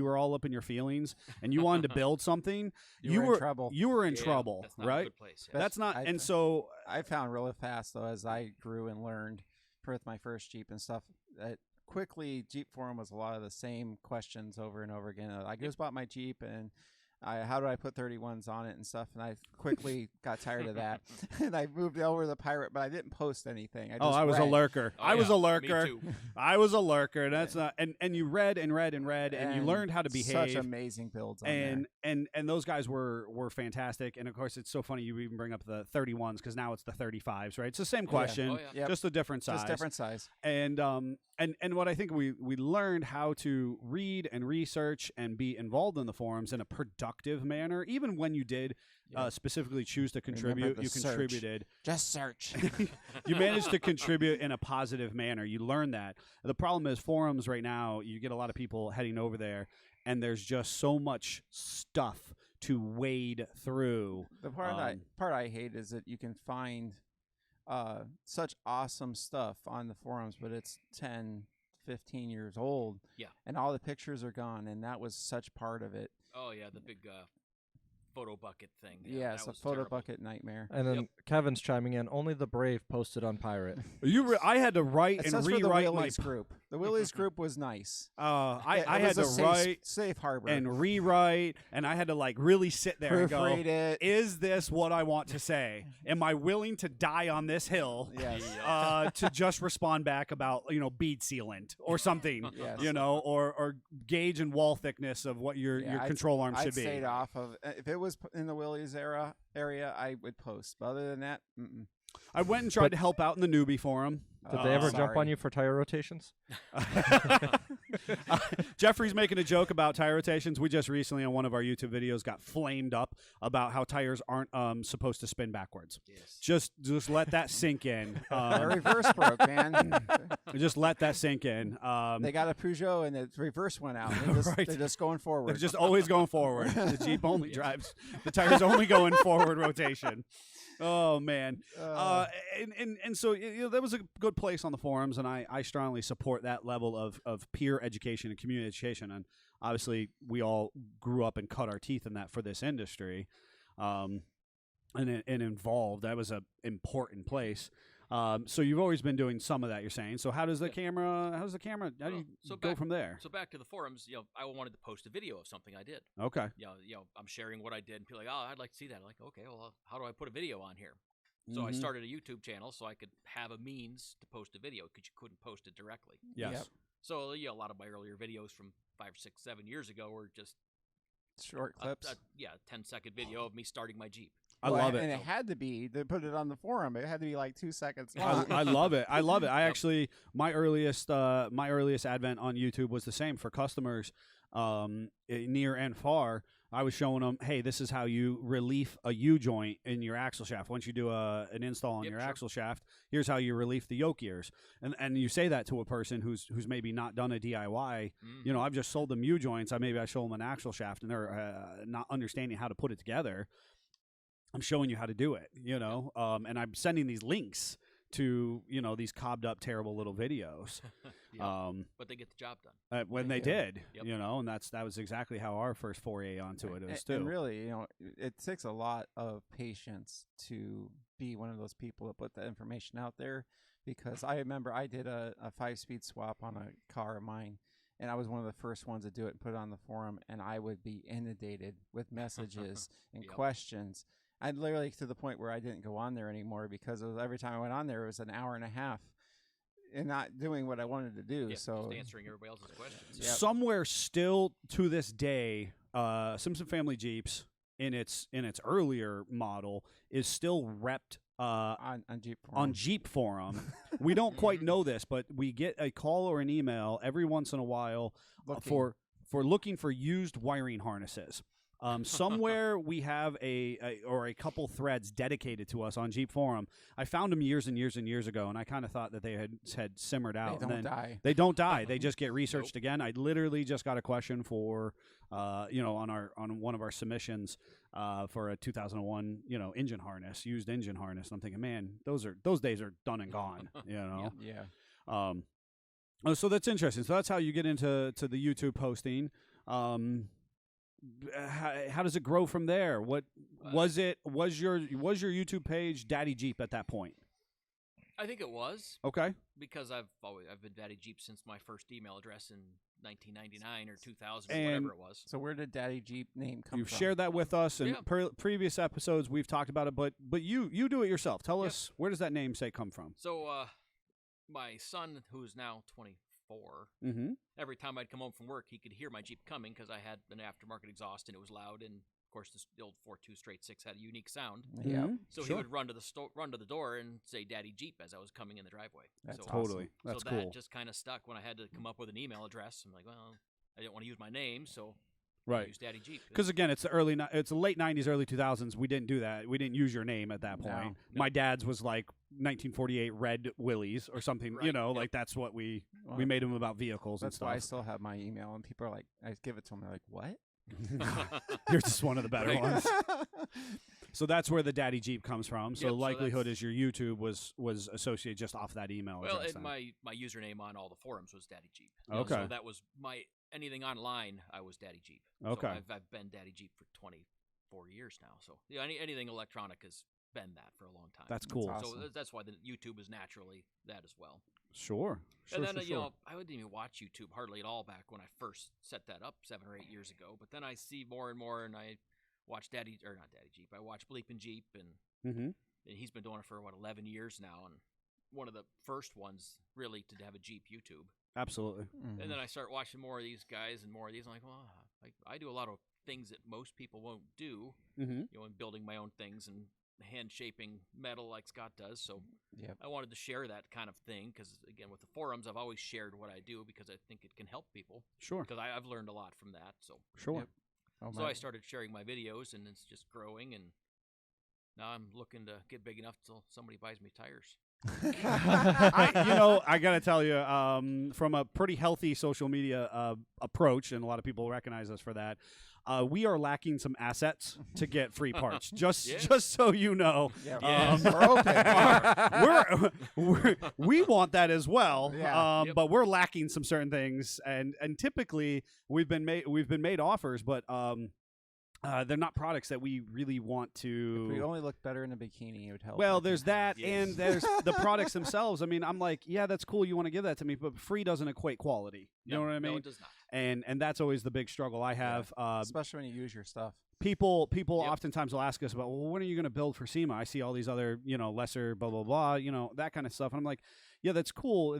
were all up in your feelings and you wanted to build something, you were in trouble. You were in trouble, that's not right? a good place, yeah. That's not. And so I found really fast, though, as I grew and learned with my first Jeep and stuff, that quickly Jeep forum was a lot of the same questions over and over again. I just bought my Jeep, and how do I put 31s on it and stuff? And I quickly got tired of that, and I moved over to the Pirate, but I didn't post anything. I was a lurker. Oh, I was a Me lurker. too. I was a lurker. That's not. And you read and read and read, and you learned how to behave. Such amazing builds on there. And those guys were fantastic. And of course, it's so funny you even bring up the 31s, because now it's the 35s, right? It's the same question, just a different size. Just different size. And what I think we learned how to read and research and be involved in the forums in a productive manner. Even when you did specifically choose to contribute, you contributed. Just search. You managed to contribute in a positive manner. You learn that. The problem is, forums right now, you get a lot of people heading over there, and there's just so much stuff to wade through. The part I hate is that you can find such awesome stuff on the forums, but it's 10, 15 years old. Yeah. And all the pictures are gone, and that was such part of it. Oh, yeah, the big photo bucket thing. Yeah, it's a photo bucket nightmare. And then Kevin's chiming in, only the brave posted on Pirate. I had to write and rewrite my group. The Willys group was nice. I had to write safe harbor and rewrite, and I had to like really sit there and go, it. Is this what I want to say? Am I willing to die on this hill? Yes. To just respond back about bead sealant or something, Yes. Or gauge and wall thickness of what your control arm should be. I'd stayed off of. If it was in the Willys area, I would post. But other than that, I went and tried to help out in the newbie forum. Did they ever jump on you for tire rotations? Jeffrey's making a joke about tire rotations. We just recently on one of our YouTube videos got flamed up about how tires aren't supposed to spin backwards. Yes. Just let that sink in. The reverse broke, man. Just let that sink in. They got a Peugeot and the reverse went out. They're just going forward. They're just always going forward. The Jeep only drives. The tires only go in forward rotation. Oh man, and so that was a good place on the forums, and I strongly support that level of peer education and community education. And obviously, we all grew up and cut our teeth in that for this industry, and involved. That was an important place. So you've always been doing some of that. You're saying. So how does the camera? How do you go from there? So back to the forums. I wanted to post a video of something I did. Okay. I'm sharing what I did, and people are like, oh, I'd like to see that. I'm like, okay, well, how do I put a video on here? So I started a YouTube channel so I could have a means to post a video because you couldn't post it directly. Yes. Yep. So a lot of my earlier videos from 5, 6, 7 years ago were just short clips. 10-second video of me starting my Jeep. I love it. And it had to be, to put it on the forum, it had to be like 2 seconds long. I love it. I love it. I actually, my earliest advent on YouTube was the same for customers near and far. I was showing them, hey, this is how you relief a U-joint in your axle shaft. Once you do an install on your axle shaft, here's how you relief the yoke gears. And you say that to a person who's maybe not done a DIY. I've just sold them U-joints. I show them an axle shaft, and they're not understanding how to put it together. I'm showing you how to do it, and I'm sending these links to, these cobbed up, terrible little videos. But they get the job done. When they did, and that was exactly how our first foray onto it is too. And really, it takes a lot of patience to be one of those people that put that information out there, because I remember I did a 5-speed swap on a car of mine, and I was one of the first ones to do it and put it on the forum, and I would be inundated with messages and questions. I'd literally to the point where I didn't go on there anymore, because every time I went on there, it was an hour and a half and not doing what I wanted to do. So just answering everybody else's questions. Yep. Somewhere still to this day, Simpson Family Jeeps in its earlier model is still repped on Jeep Forum. On Jeep Forum. We don't quite know this, but we get a call or an email every once in a while for looking for used wiring harnesses. Somewhere we have a couple threads dedicated to us on Jeep Forum. I found them years and years and years ago, and I kind of thought that they had simmered out. They don't die. They just get researched again. I literally just got a question for, on one of our submissions for a 2001, engine harness, used engine harness. And I'm thinking, man, those days are done and gone. Yeah. So that's interesting. So that's how you get into the YouTube posting. How does it grow from there? What was your YouTube page Daddy Jeep at that point? I think it was. Okay. Because I've been Daddy Jeep since my first email address in 1999 or 2000 or whatever it was. So where did Daddy Jeep name come from? You've shared that with us in previous episodes. We've talked about it, but you do it yourself. Tell us, where does that namesake come from? So my son, who's now 24, every time I'd come home from work, he could hear my Jeep coming because I had an aftermarket exhaust and it was loud, and of course the old 4.2 straight 6 had a unique sound. So he would run to the door and say "Daddy Jeep" as I was coming in the driveway. That's totally awesome. That's cool. That just kind of stuck when I had to come up with an email address. I'm like, well, I didn't want to use my name, so I used Daddy Jeep. Because again, it's the late 90s, early 2000s. We didn't do that. We didn't use your name at that point. No. My dad's was like 1948 Red Willys or something. Right. Like that's what we made them about vehicles and stuff. That's why I still have my email, and people are like, I give it to them, they're like, what? You're just one of the better ones. So that's where the Daddy Jeep comes from. So the likelihood is your YouTube was associated just off that email address. Well, my username on all the forums was Daddy Jeep. Okay. So that was anything online, I was Daddy Jeep. Okay. So I've been Daddy Jeep for 24 years now. So anything electronic has been that for a long time. That's cool. That's awesome. So that's why the YouTube is naturally that as well. Sure. And then, I wouldn't even watch YouTube hardly at all back when I first set that up 7 or 8 years ago. But then I see more and more, and I watch not Daddy Jeep. I watch Bleepin' Jeep, and he's been doing it for, 11 years now. And one of the first ones, really, to have a Jeep YouTube. Absolutely. Mm-hmm. And then I start watching more of these guys and more of these. I'm like, well, I do a lot of things that most people won't do, in building my own things and hand shaping metal like Scott does. So I wanted to share that kind of thing because, again, with the forums, I've always shared what I do because I think it can help people. Sure. Because I've learned a lot from that. So sure. Yep. So I started sharing my videos, and it's just growing. And now I'm looking to get big enough till somebody buys me tires. I gotta tell you, from a pretty healthy social media approach, and a lot of people recognize us for that. we are lacking some assets to get free parts. Just so you know, we want that as well. Yeah. But we're lacking some certain things, and typically we've been made offers, but they're not products that we really want to. If we only look better in a bikini, it would help. Well, there's that, Yes. and there's the products themselves. I mean, I'm like, yeah, that's cool. You want to give that to me, but free doesn't equate quality. You know what I mean? No, it does not. And that's always the big struggle I have. especially when you use your stuff. People oftentimes will ask us about, well, when are you going to build for SEMA? I see all these other, lesser blah blah blah, that kind of stuff. And I'm like, yeah, that's cool.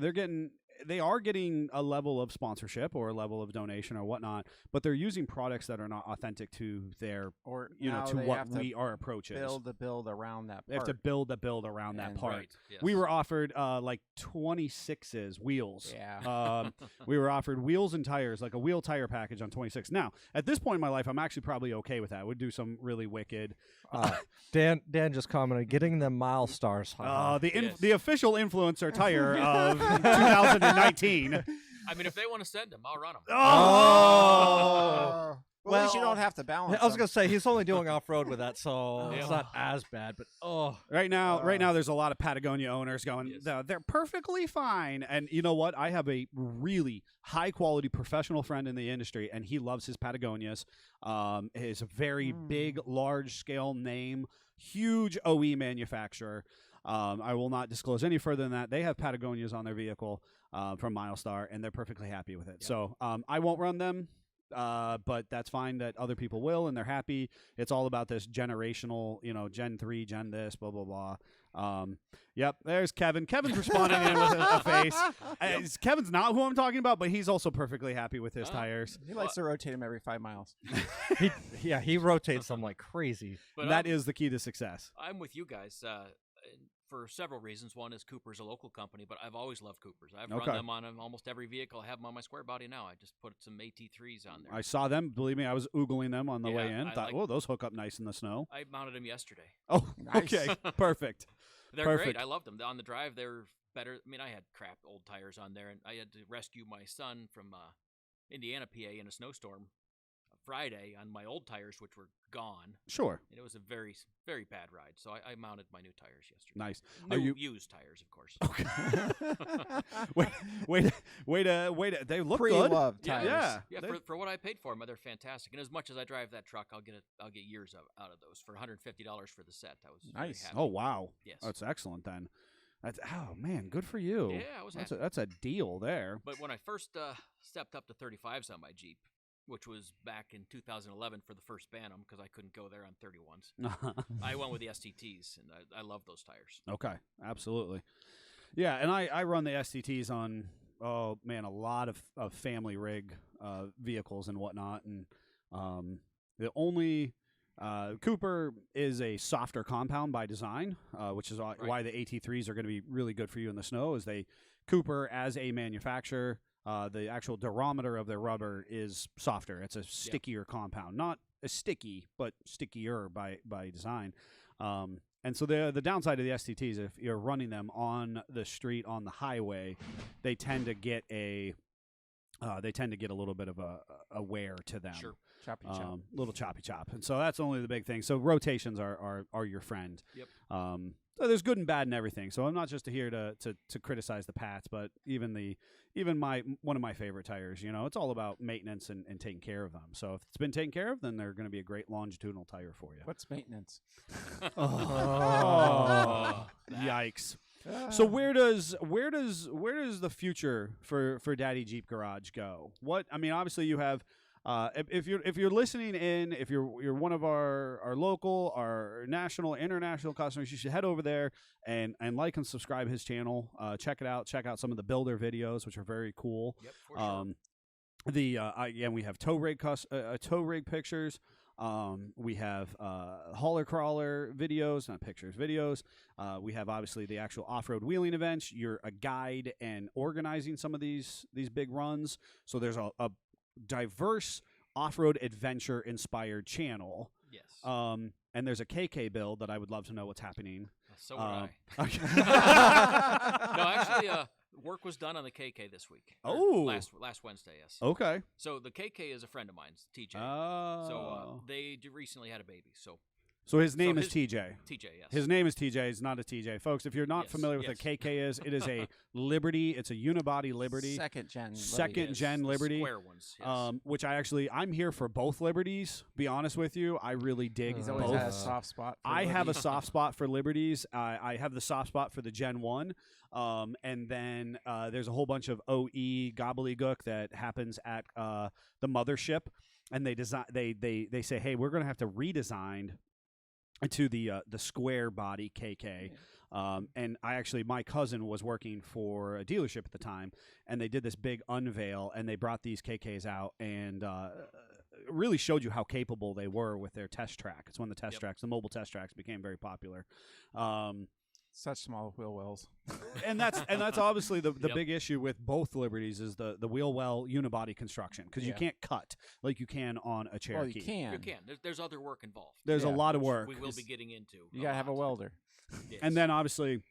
They are getting a level of sponsorship or a level of donation or whatnot, but they're using products that are not authentic to their, Or to what our approach is. Build the build around that part. They have to build the build around that And- part. Right. Yes. We were offered like 26s wheels. Yeah. We were offered wheels and tires, like a wheel tire package on 26. Now, at this point in my life, I'm actually probably okay with that. We'd do some really wicked. Dan just commented, getting them mile stars. The official influencer tire of 2019. I mean, if they want to send them, I'll run them. Oh. Well, at least you don't have to balance. I was them. gonna say he's only doing off road with that, so Yeah. it's not as bad. But Right now, there's a lot of Patagonia owners going, Yes. they're perfectly fine. And you know what? I have a really high quality professional friend in the industry, and he loves his Patagonias. Is a very big, large scale name, huge OE manufacturer. I will not disclose any further than that. They have Patagonias on their vehicle from Milestar, and they're perfectly happy with it. Yep. So I won't run them. But that's fine that other people will, and they're happy. It's all about this generational, Gen 3, Gen this, blah, blah, blah. Yep, there's Kevin. Kevin's responding in with a face. Kevin's not who I'm talking about, but he's also perfectly happy with his tires. He likes to rotate them every 5 miles. he rotates them like crazy. But That is the key to success. I'm with you guys for several reasons. One is Cooper's a local company, but I've always loved Coopers. I've Okay. run them on almost every vehicle. I have them on my square body now. I just put some AT3s on there. I saw them. Believe me, I was oogling them on the Yeah, way in. I Thought, like- those hook up nice in the snow. I mounted them yesterday. Oh, Nice. okay. Perfect. They're Perfect. great. I loved them. On the drive, they're better. I mean, I had crap old tires on there, and I had to rescue my son from Indiana, PA, in a snowstorm Friday on my old tires, which were gone. Sure. And it was a very, very bad ride. So I mounted my new tires yesterday. Nice. New Are you? used tires, of course. Wait a. They look good. Pre-loved Yeah, tires. Yeah. Yeah, for what I paid for them, they're fantastic. And as much as I drive that truck, I'll get years out of those for $150 for the set. I was very Nice. happy. Oh wow. Yes. That's excellent then. Oh man, good for you. Yeah, I was happy. That's a deal there. But when I first stepped up to 35s on my Jeep, which was back in 2011 for the first Bantam because I couldn't go there on 31s, I went with the STTs, and I love those tires. Okay, absolutely. Yeah, and I run the STTs on a lot of family rig vehicles and whatnot, and the only Cooper is a softer compound by design, which is why the AT3s are going to be really good for you in the snow. Is Cooper as a manufacturer, the actual durometer of their rubber is softer. It's a stickier compound, not as sticky, but stickier by design. And so the downside of the STTs, if you're running them on the street on the highway, they tend to get a little bit of a wear to them. Sure. Choppy chop. Little choppy chop. And so that's only the big thing. So rotations are your friend. Yep. So there's good and bad in everything. So I'm not just here to criticize the Pats, but even one of my favorite tires, it's all about maintenance and taking care of them. So if it's been taken care of, then they're going to be a great longitudinal tire for you. What's maintenance? Yikes. So where does the future for Daddy Jeep Garage go? Obviously you have if you're listening in, if you're one of our local, our national, international customers, you should head over there and like and subscribe his channel. Check it out. Check out some of the builder videos, which are very cool. Yep, for sure. We have tow rig pictures. We have hauler crawler videos, not pictures, videos. We have obviously the actual off-road wheeling events. You're a guide and organizing some of these big runs. So there's a diverse off-road adventure inspired channel. Yes. And there's a KK build that I would love to know what's happening. So would I. Okay. No, actually, Work was done on the KK this week. Oh. Last Wednesday, yes. Okay. So the KK is a friend of mine, TJ. Oh. So they recently had a baby. So his name is TJ. TJ, yes. His name is TJ. It's not a TJ. Folks, if you're not familiar with what a KK is, it is a Liberty. It's a unibody Liberty. Second gen Liberty. Square ones, yes. Which I'm here for both Liberties, be honest with you. I really dig He's both. always had a soft spot for I have a soft spot for Liberties. I have the soft spot for the Gen 1. And then there's a whole bunch of OE gobbledygook that happens at the mothership. And they say, hey, we're going to have to redesign to the square body KK. And my cousin was working for a dealership at the time, and they did this big unveil, and they brought these KKs out and really showed you how capable they were with their test track. It's when the test tracks, the mobile test tracks, became very popular. Such small wheel wells. and that's obviously the big issue with both Liberties is the wheel well unibody construction, because you can't cut like you can on a Cherokee. Well, you can. You can. There's other work involved. There's a lot of work. We will be getting into. You gotta have a welder. Yes. And then obviously,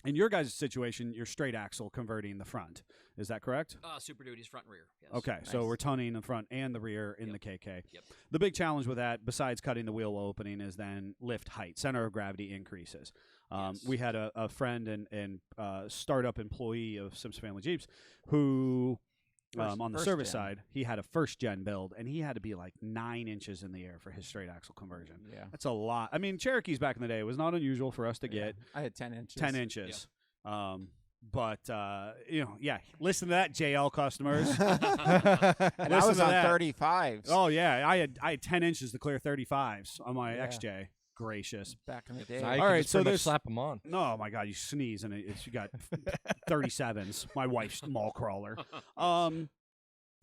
in your guys' situation, you're straight axle converting the front. Is that correct? Super Duty's front and rear. Yes. Okay, so we're tonning the front and the rear in the KK. Yep. The big challenge with that, besides cutting the wheel opening, is then lift height. Center of gravity increases. We had a friend and startup employee of Simpson Family Jeeps who, on the service side, he had a first-gen build, and he had to be like 9 inches in the air for his straight axle conversion. Yeah. That's a lot. I mean, Cherokees back in the day, it was not unusual for us to get I had 10 inches. 10 inches. Yeah. But, listen to that, JL customers. And I was on 35s. Oh, yeah. I had 10 inches to clear 35s on my XJ. Gracious. Back in the day. Now you All can right, just so pretty much there's slap them on. No, my God, you sneeze and you got 37s. My wife's mall crawler. All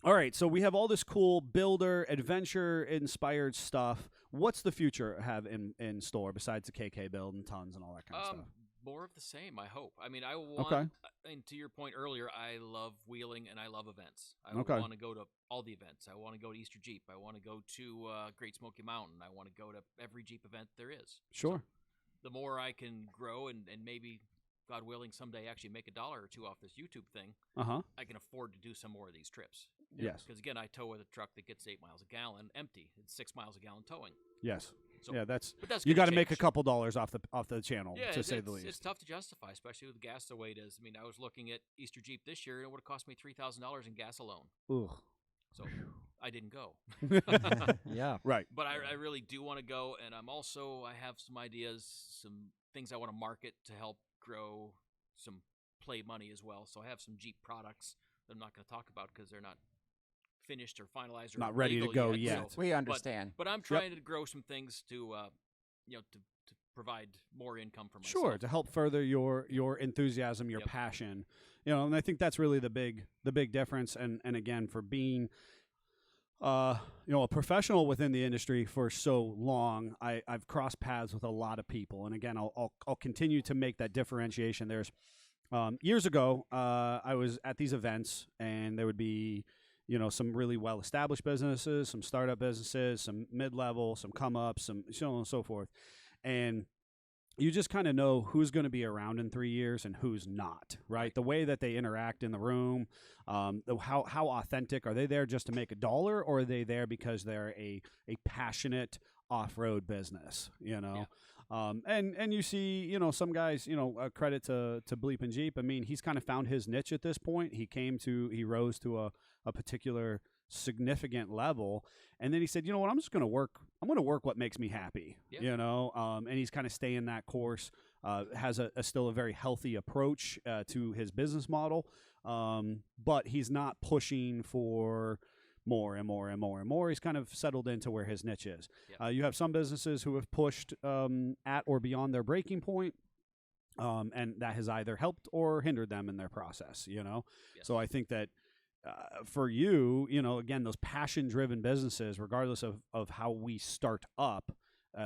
right, so we have all this cool builder, adventure-inspired stuff. What's the future have in store besides the KK build and tons and all that kind of stuff? More of the same, I hope. I mean, I want, and to your point earlier, I love wheeling and I love events. I want to go to all the events. I want to go to Easter Jeep. I want to go to Great Smoky Mountain. I want to go to every Jeep event there is. Sure. So the more I can grow and maybe, God willing, someday actually make $1 or $2 off this YouTube thing, I can afford to do some more of these trips. Yes. Because, again, I tow with a truck that gets 8 miles a gallon empty. It's 6 miles a gallon towing. Yes. So, yeah, that's you got to make a couple dollars off the channel, to say the least. It's tough to justify, especially with gas the way it is. I mean, I was looking at Easter Jeep this year, and it would have cost me $3,000 in gas alone. Ugh. So I didn't go. Yeah. Right. But I really do want to go, and I have some ideas, some things I want to market to help grow some play money as well. So I have some Jeep products that I'm not going to talk about because they're not finished or finalized or not ready to go yet. So, we understand. But I'm trying to grow some things to provide more income for myself. Sure, to help further your enthusiasm, your passion. And I think that's really the big difference. And again, for being a professional within the industry for so long, I've crossed paths with a lot of people. And again, I'll continue to make that differentiation. There's years ago, I was at these events, and there would be some really well-established businesses, some startup businesses, some mid-level, some come-ups, some so on and so forth. And you just kind of know who's going to be around in 3 years and who's not, right? The way that they interact in the room, how authentic. Are they there just to make $1, or are they there because they're a passionate off-road business, And you see, some guys, credit to Bleep and Jeep. I mean, he's kind of found his niche at this point. He rose to a particular significant level, and then he said, you know what, I'm going to work what makes me happy, and he's kind of staying that course, has still a very healthy approach to his business model, but he's not pushing for more and more and more and more. He's kind of settled into where his niche is. You have some businesses who have pushed at or beyond their breaking point, and that has either helped or hindered them in their process, So I think that for you, again, those passion-driven businesses, regardless of how we start up,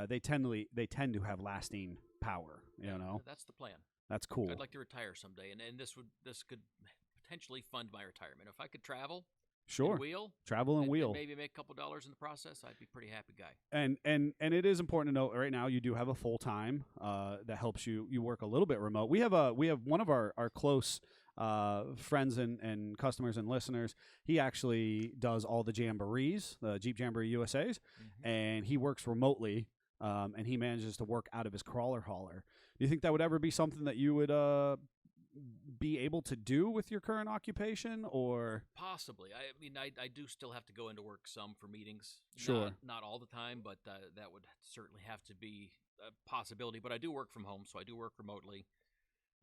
they tend to have lasting power, That's the plan. That's cool. I'd like to retire someday, and this could potentially fund my retirement. If I could travel, sure, travel and wheel, maybe make a couple dollars in the process, I'd be a pretty happy guy. And it is important to note right now you do have a full time that helps you work a little bit remote. We have one of our close friends and customers and listeners, he actually does all the jamborees, the Jeep Jamboree USAs, and he works remotely, and he manages to work out of his crawler hauler. Do you think that would ever be something that you would be able to do with your current occupation, or possibly? I mean, I do still have to go into work some for meetings. Sure. Not all the time, but that would certainly have to be a possibility. But I do work from home, so I do work remotely.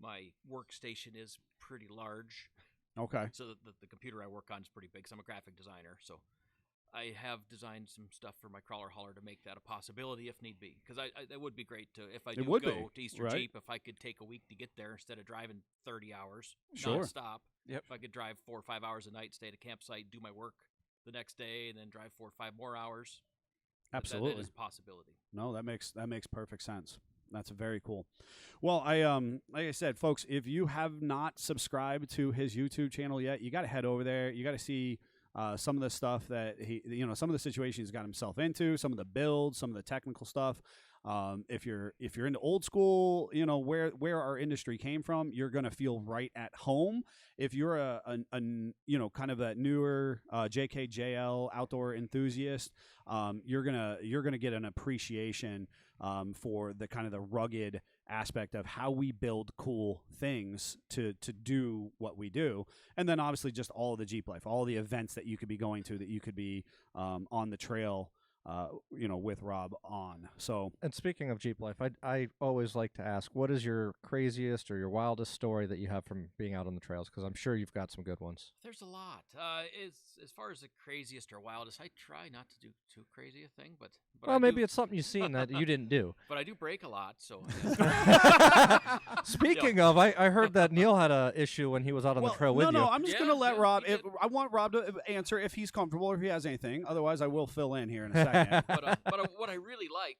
My workstation is pretty large. Okay. So the computer I work on is pretty big, 'cause I'm a graphic designer. So I have designed some stuff for my crawler hauler to make that a possibility if need be. Because it would be great to, if I do go to Easter Jeep, if I could take a week to get there instead of driving 30 hours nonstop. Yep. If I could drive 4 or 5 hours a night, stay at a campsite, do my work the next day, and then drive 4 or 5 more hours. Absolutely. That is a possibility. No, that makes perfect sense. That's very cool. Well, like I said, folks, if you have not subscribed to his YouTube channel yet, you got to head over there. You got to see some of the stuff that some of the situations he's got himself into, some of the builds, some of the technical stuff. If you're into old school, where our industry came from, you're gonna feel right at home. If you're a kind of a newer JKJL outdoor enthusiast, you're gonna get an appreciation for the kind of the rugged aspect of how we build cool things to do what we do. And then obviously just all of the Jeep life, all the events that you could be going to, that you could be on the trail with Rob on. So, and speaking of Jeep life, I always like to ask, what is your craziest or your wildest story that you have from being out on the trails? Because I'm sure you've got some good ones. There's a lot. As far as the craziest or wildest, I try not to do too crazy a thing, but well, maybe it's something you've seen that you didn't do. But I do break a lot, so. Speaking of, I heard that Neil had a issue when he was out on the trail with you. No, I'm just gonna let Rob. I want Rob to answer if he's comfortable or if he has anything. Otherwise, I will fill in here in a second. But what I really like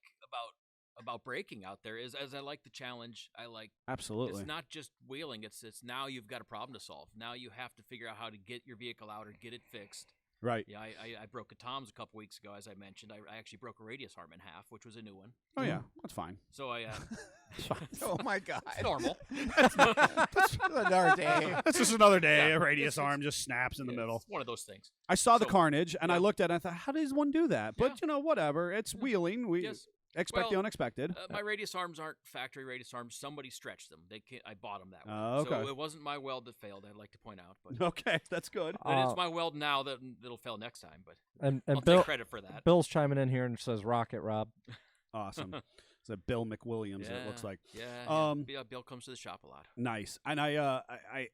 about breaking out there is, as I like the challenge, I like absolutely. It's not just wheeling; it's now you've got a problem to solve. Now you have to figure out how to get your vehicle out or get it fixed. Right. Yeah, I broke a Tom's a couple weeks ago, as I mentioned. I actually broke a radius arm in half, which was a new one. Oh yeah, that's fine. So I. Oh my God! It's normal. That's another day. That's just another day. A radius arm just snaps in the middle. It's one of those things. I saw the carnage, and I looked at it and I thought, how does one do that? But, whatever. It's wheeling. We expect the unexpected. My radius arms aren't factory radius arms. Somebody stretched them. I bought them that way. Okay. So it wasn't my weld that failed, I'd like to point out. But okay, that's good. But it's my weld now that'll fail next time. But and I'll Bill, take credit for that. Bill's chiming in here and says, "Rock it, Rob." Awesome. It's a Bill McWilliams, it looks like. Yeah, Bill comes to the shop a lot. Nice. And I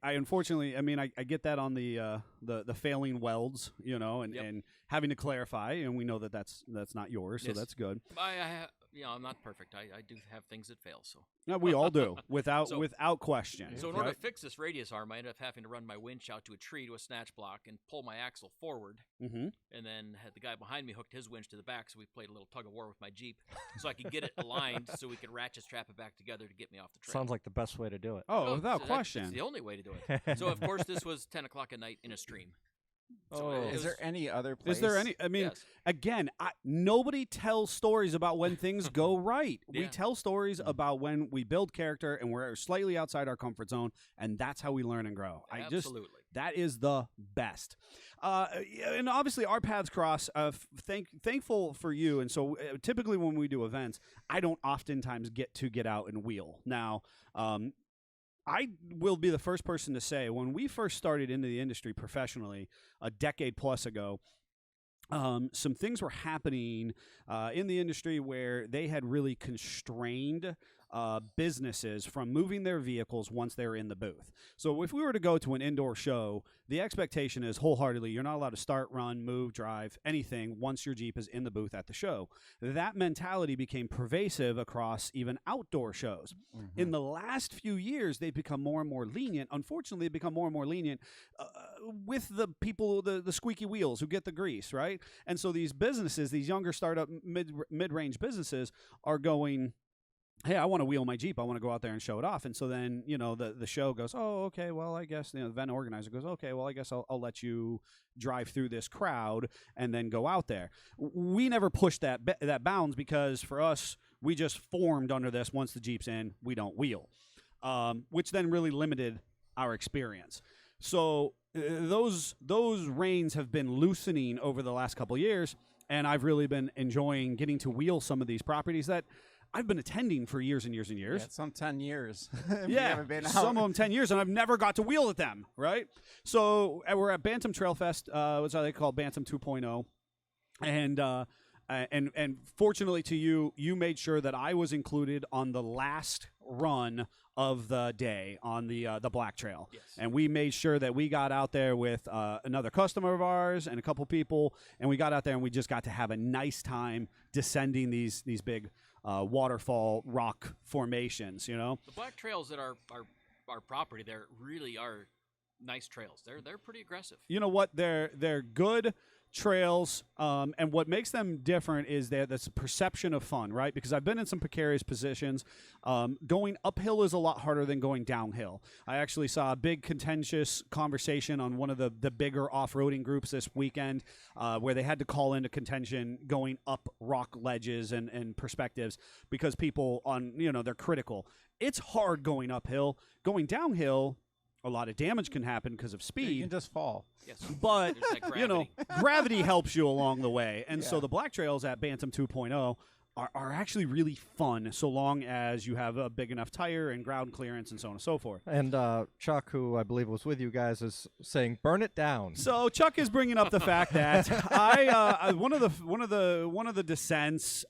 unfortunately, I get that on the failing welds, and having to clarify, and we know that's not yours, so that's good. I'm not perfect. I do have things that fail, so. No, we all do, without question. So in order to fix this radius arm, I ended up having to run my winch out to a tree to a snatch block and pull my axle forward. Mm-hmm. And then had the guy behind me hooked his winch to the back, so we played a little tug of war with my Jeep, so I could get it aligned, so we could ratchet strap it back together to get me off the trail. Sounds like the best way to do it. Oh, without question. It's the only way to do it. So of course this was 10 o'clock at night in a stream. So is there any other place? Is there any? I mean, again, nobody tells stories about when things go right. We tell stories about when we build character and we're slightly outside our comfort zone, and that's how we learn and grow. Absolutely. That is the best. And obviously, our paths cross. Thankful for you. And so typically when we do events, I don't oftentimes get out and wheel. Now, I will be the first person to say, when we first started into the industry professionally a decade plus ago, some things were happening in the industry where they had really constrained businesses from moving their vehicles once they're in the booth. So if we were to go to an indoor show, the expectation is wholeheartedly you're not allowed to start, run, move, drive, anything once your Jeep is in the booth at the show. That mentality became pervasive across even outdoor shows. Mm-hmm. In the last few years, they've become more and more lenient. Unfortunately, they've become more and more lenient with the people, the squeaky wheels who get the grease, right? And so these businesses, these younger startup mid-range businesses are going, hey, I want to wheel my Jeep. I want to go out there and show it off. And so then, the show goes, oh, okay, well, I guess, the event organizer goes, okay, well, I guess I'll let you drive through this crowd and then go out there. We never pushed that bounds because for us, we just formed under this. Once the Jeep's in, we don't wheel, which then really limited our experience. So those reins have been loosening over the last couple of years, and I've really been enjoying getting to wheel some of these properties that I've been attending for years and years and years. Yeah, some 10 years. Some of them 10 years, and I've never got to wheel at them, right? So we're at Bantam Trail Fest, which they call Bantam 2.0, and fortunately to you, you made sure that I was included on the last run of the day on the Black Trail. Yes. And we made sure that we got out there with another customer of ours and a couple people, and we got out there and we just got to have a nice time descending these big waterfall rock formations, you know. The black trails that are our property there really are nice trails. They're pretty aggressive. You know what? They're good trails, and what makes them different is that's a perception of fun, right? Because I've been in some precarious positions. Going uphill is a lot harder than going downhill. I actually saw a big contentious conversation on one of the bigger off-roading groups this weekend where they had to call into contention going up rock ledges and perspectives because people they're critical. It's hard going uphill. Going downhill, a lot of damage can happen because of speed. You can just fall. Yes. But, There's that gravity. gravity helps you along the way. And so the black trails at Bantam 2.0 are actually really fun so long as you have a big enough tire and ground clearance and so on and so forth. And Chuck, who I believe was with you guys, is saying, "Burn it down." So Chuck is bringing up the fact that one of the descents.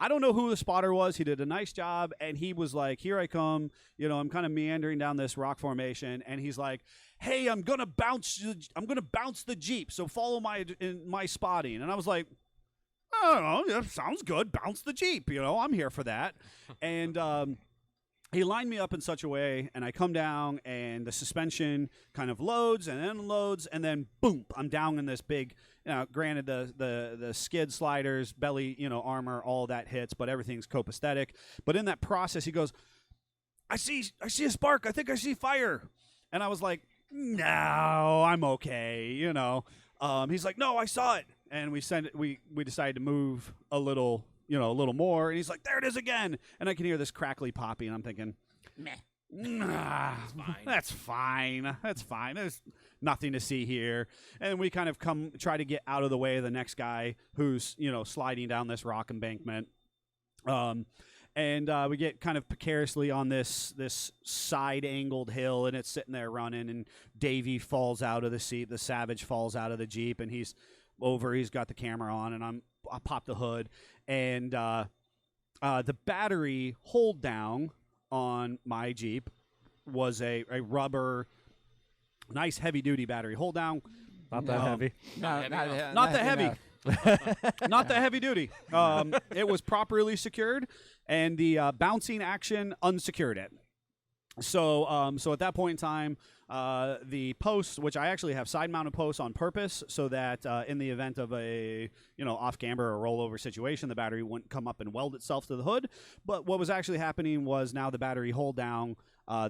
I don't know who the spotter was. He did a nice job, and he was like, "Here I come." I'm kind of meandering down this rock formation, and he's like, "Hey, I'm gonna bounce the Jeep. So follow my spotting." And I was like, "I don't know. That sounds good. Bounce the Jeep. I'm here for that." And he lined me up in such a way, and I come down, and the suspension kind of loads and unloads, and then boom, I'm down in this big. Granted, the skid sliders, belly, armor, all that hits, but everything's copacetic. But in that process, he goes, I see a spark. I think I see fire." And I was like, "No, I'm okay." He's like, "No, I saw it." And we decided to move a little more. And he's like, "There it is again." And I can hear this crackly poppy, and I'm thinking, meh. Nah, that's fine. There's nothing to see here. And we kind of try to get out of the way of the next guy who's, sliding down this rock embankment. And we get kind of precariously on this side-angled hill, and it's sitting there running, and Davey falls out of the seat. The Savage falls out of the Jeep, and he's got the camera on, and I pop the hood. And the battery hold down on my Jeep was a rubber, nice heavy-duty battery hold down. Not that heavy. Not that heavy. Not that heavy duty. It was properly secured, and the bouncing action unsecured it. So at that point in time, the posts, which I actually have side-mounted posts on purpose, so that in the event of a off-camber or rollover situation, the battery wouldn't come up and weld itself to the hood. But what was actually happening was now the battery hold down,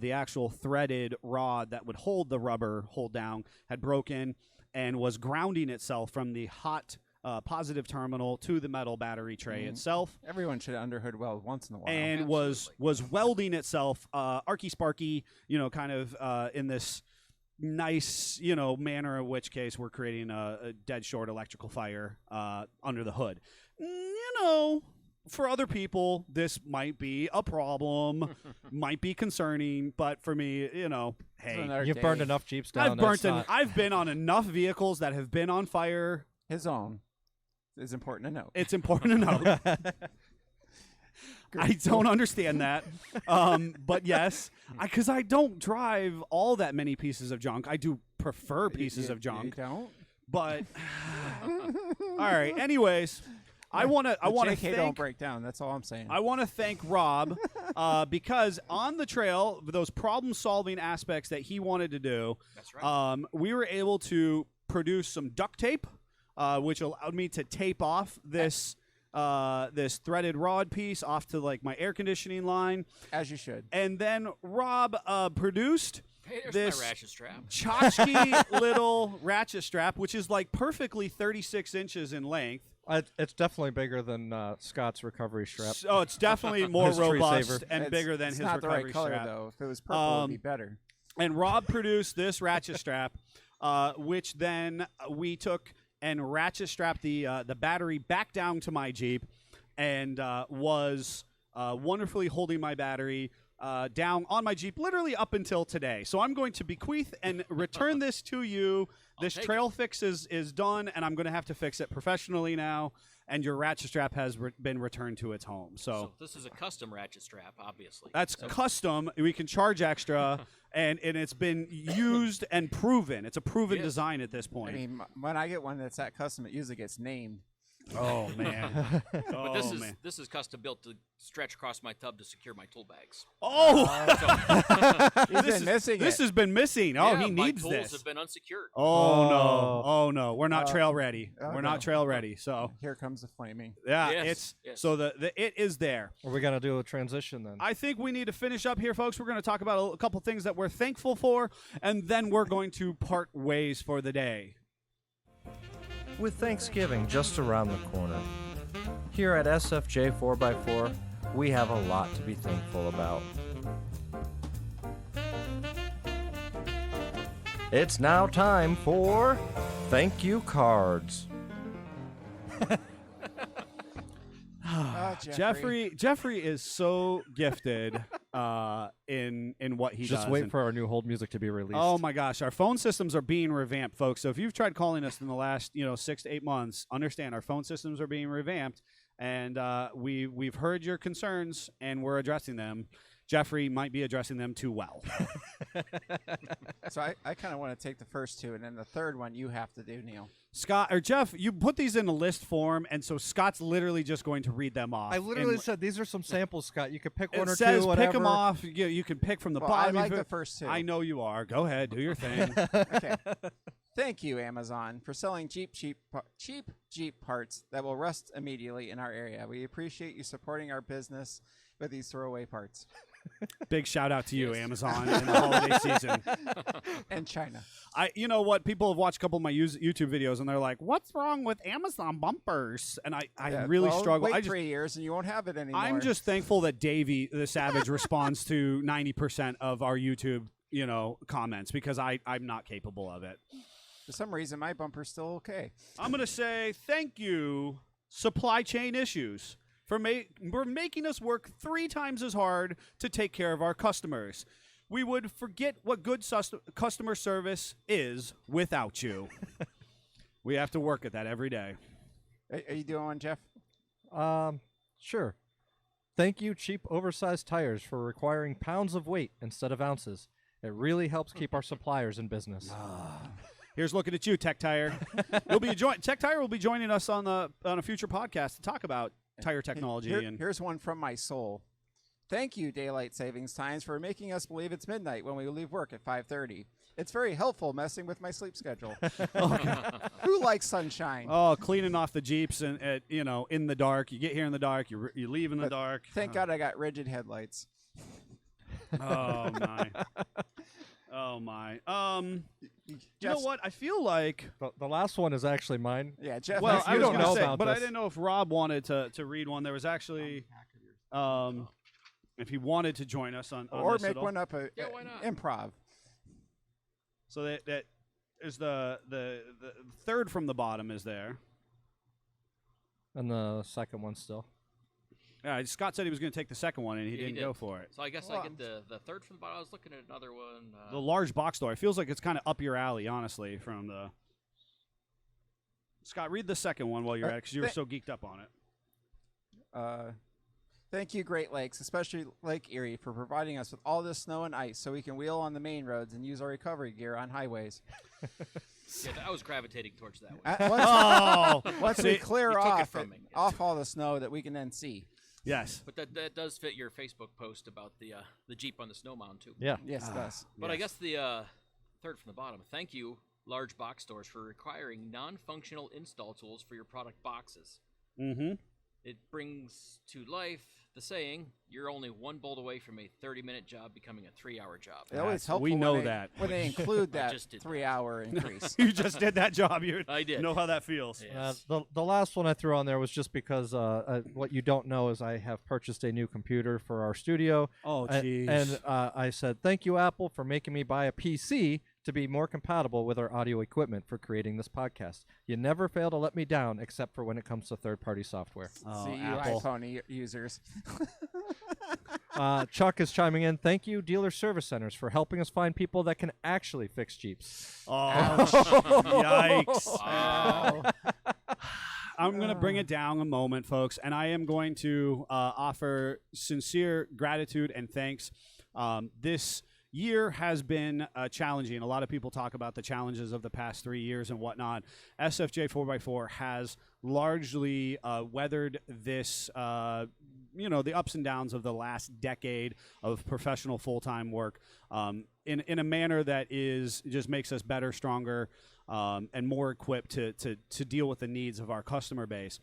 the actual threaded rod that would hold the rubber hold down had broken and was grounding itself from the hot positive terminal to the metal battery tray itself. Everyone should underhood weld once in a while. And was welding itself arky-sparky, kind of in this nice, manner, in which case we're creating a dead short electrical fire under the hood. For other people, this might be a problem, might be concerning, but for me, hey. You've burned enough Jeeps down. I've been on enough vehicles that have been on fire. His own is important to know. It's important to know. I don't understand that. But yes, because I don't drive all that many pieces of junk. I do prefer pieces of junk. You don't? But all right. Anyways, I want to thank. Don't break down. That's all I'm saying. I want to thank Rob because on the trail, those problem-solving aspects that he wanted to do, that's right. We were able to produce some duct tape, which allowed me to tape off this threaded rod piece off to my air conditioning line. As you should. And then Rob produced there's my ratchet strap. Tchotchke little ratchet strap, which is perfectly 36 inches in length. It's definitely bigger than Scott's recovery strap. Oh, it's definitely more His tree robust saver. and bigger than his recovery strap. It's not the right color, strap. though. If it was purple, it would be better. And Rob produced this ratchet strap, which then we took and ratchet strapped the battery back down to my Jeep, and was wonderfully holding my battery down on my Jeep literally up until today. So I'm going to bequeath and return this to you. This trail fix is done, and I'm going to have to fix it professionally now. And your ratchet strap has been returned to its home. So this is a custom ratchet strap, obviously. That's custom. We can charge extra, and it's been used and proven. It's a proven design at this point. I mean, when I get one that's that custom, it usually gets named. Oh man! But this is custom built to stretch across my tub to secure my tool bags. This has been missing. Oh, he needs my this. tools have been unsecured. Oh no! We're not trail ready. We're not trail ready. So here comes the flaming. Yeah, so the it is there. Are we gonna do a transition then? I think we need to finish up here, folks. We're going to talk about a couple things that we're thankful for, and then we're going to part ways for the day. With Thanksgiving just around the corner, here at SFJ 4x4, we have a lot to be thankful about. It's now time for Thank You Cards. Jeffrey is so gifted in what he does. Just wait for our new hold music to be released. Oh my gosh, our phone systems are being revamped, folks. So if you've tried calling us in the last 6 to 8 months, understand our phone systems are being revamped, and we've heard your concerns and we're addressing them. Jeffrey might be addressing them too well. So I kind of want to take the first two, and then the third one you have to do, Neil. Scott or Jeff, you put these in a list form, and so Scott's literally just going to read them off. I literally said these are some samples, Scott. You could pick one or says two, whatever. Pick them off. You can pick from the bottom. I like the first two. I know you are. Go ahead, do your thing. Okay. Thank you, Amazon, for selling cheap Jeep parts that will rust immediately in our area. We appreciate you supporting our business with these throwaway parts. Big shout out to you, Amazon, in the holiday season. And China. You know what? People have watched a couple of my YouTube videos, and they're like, "What's wrong with Amazon bumpers?" And I really struggle. Wait 3 years, and you won't have it anymore. I'm just thankful that Davey the Savage responds to 90% of our YouTube, comments, because I'm not capable of it. For some reason, my bumper's still okay. I'm gonna say thank you, supply chain issues, for making us work 3 times as hard to take care of our customers. We would forget what good customer service is without you. We have to work at that every day. Are you doing one, Jeff? Sure. Thank you, cheap, oversized tires, for requiring pounds of weight instead of ounces. It really helps keep our suppliers in business. Here's looking at you, Tech Tire. Tech Tire will be joining us on a future podcast to talk about tire technology. Here's one from my soul. Thank you, Daylight Savings Times, for making us believe it's midnight when we leave work at 5:30. It's very helpful messing with my sleep schedule. Who likes sunshine? Oh, cleaning off the Jeeps and in the dark. You get here in the dark. You leave in the dark. Thank God I got rigid headlights. Oh my. Oh my. You know what? I feel like the last one is actually mine. Yeah, Jeff. Well, I don't know say, about but this. I didn't know if Rob wanted to read one. There was actually, if he wanted to join us on or this make one up why not? Improv. So that is the third from the bottom is there. And the second one still. Scott said he was going to take the second one, and he didn't go for it. So I guess I get the third from the bottom. I was looking at another one. The large box store. It feels like it's kind of up your alley, honestly, from the... Scott, read the second one while you're at it, because you were so geeked up on it. Thank you, Great Lakes, especially Lake Erie, for providing us with all this snow and ice so we can wheel on the main roads and use our recovery gear on highways. Yeah, I was gravitating towards that one. Once we clear off all the snow that we can then see. Yes. But that does fit your Facebook post about the Jeep on the snow mound, too. Yeah. Yes, it does. But I guess the third from the bottom. Thank you, large box stores, for requiring non-functional install tools for your product boxes. Mm-hmm. It brings to life the saying, you're only one bolt away from a 30-minute job becoming a 3-hour job. It always helpful we when know they- that. when they include I that just did 3-hour increase. You just did that job. I did. know how that feels. Yes. The last one I threw on there was just because what you don't know is I have purchased a new computer for our studio. Oh, A- jeez. And I said, thank you, Apple, for making me buy a PC to be more compatible with our audio equipment for creating this podcast. You never fail to let me down, except for when it comes to third-party software. Oh, See you Apple. iPhone users. Chuck is chiming in. Thank you, dealer service centers, for helping us find people that can actually fix Jeeps. Oh, yikes. Wow. I'm going to bring it down a moment, folks, and I am going to offer sincere gratitude and thanks. This year has been challenging. A lot of people talk about the challenges of the past 3 years and whatnot. SFJ 4x4 has largely weathered this, the ups and downs of the last decade of professional full-time work in a manner that just makes us better, stronger, and more equipped to deal with the needs of our customer base.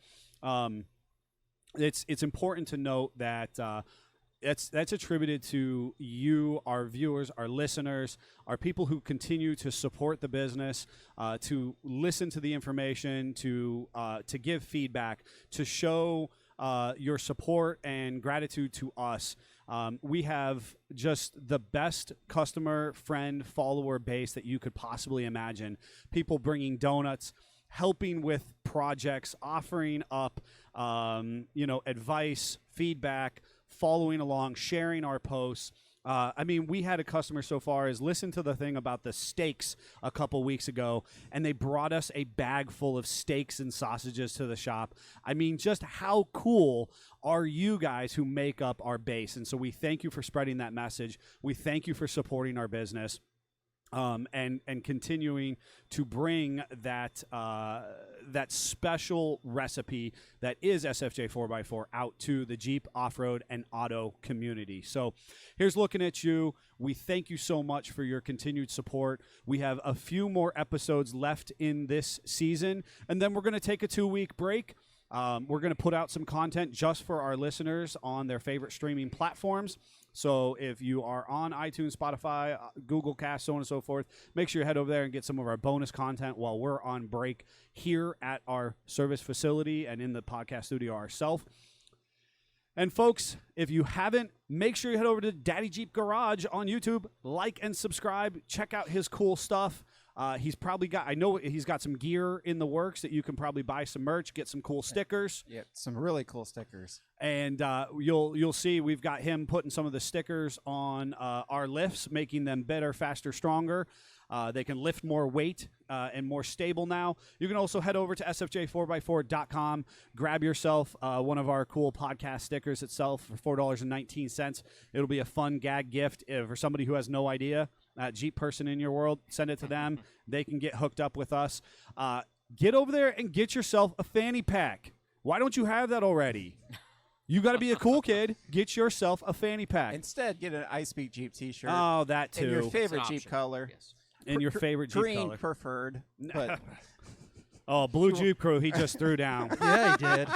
It's important to note that that's attributed to you, our viewers, our listeners, our people who continue to support the business, to listen to the information, to give feedback, to show your support and gratitude to us. We have just the best customer, friend, follower base that you could possibly imagine. People bringing donuts, helping with projects, offering up, advice, feedback, following along, sharing our posts. We had a customer so far as listen to the thing about the steaks a couple weeks ago, and they brought us a bag full of steaks and sausages to the shop. Just how cool are you guys who make up our base? And so we thank you for spreading that message. We thank you for supporting our business. And continuing to bring that special recipe that is SFJ 4x4 out to the Jeep off-road and auto community. So here's looking at you. We thank you so much for your continued support. We have a few more episodes left in this season, and then we're going to take a 2-week break. We're going to put out some content just for our listeners on their favorite streaming platforms. So if you are on iTunes, Spotify, Google Cast, so on and so forth, make sure you head over there and get some of our bonus content while we're on break here at our service facility and in the podcast studio ourselves. And folks, if you haven't, make sure you head over to Daddy Jeep Garage on YouTube, like and subscribe, check out his cool stuff. He's probably got, I know he's got some gear in the works that you can probably buy some merch, get some cool stickers. Yeah, some really cool stickers. And you'll see we've got him putting some of the stickers on our lifts, making them better, faster, stronger. They can lift more weight and more stable now. You can also head over to sfj4x4.com, grab yourself one of our cool podcast stickers itself for $4.19. It'll be a fun gag gift for somebody who has no idea. Jeep person in your world, send it to them. They can get hooked up with us. Get over there and get yourself a fanny pack. Why don't you have that already? You got to be a cool kid. Get yourself a fanny pack. Instead, get an I Speak Jeep T-shirt. Oh, that too. In your It's favorite an Jeep option. color. Yes. In your favorite Jeep Green color. preferred. But Oh, Blue Jeep Crew, he just threw down. Yeah, he did.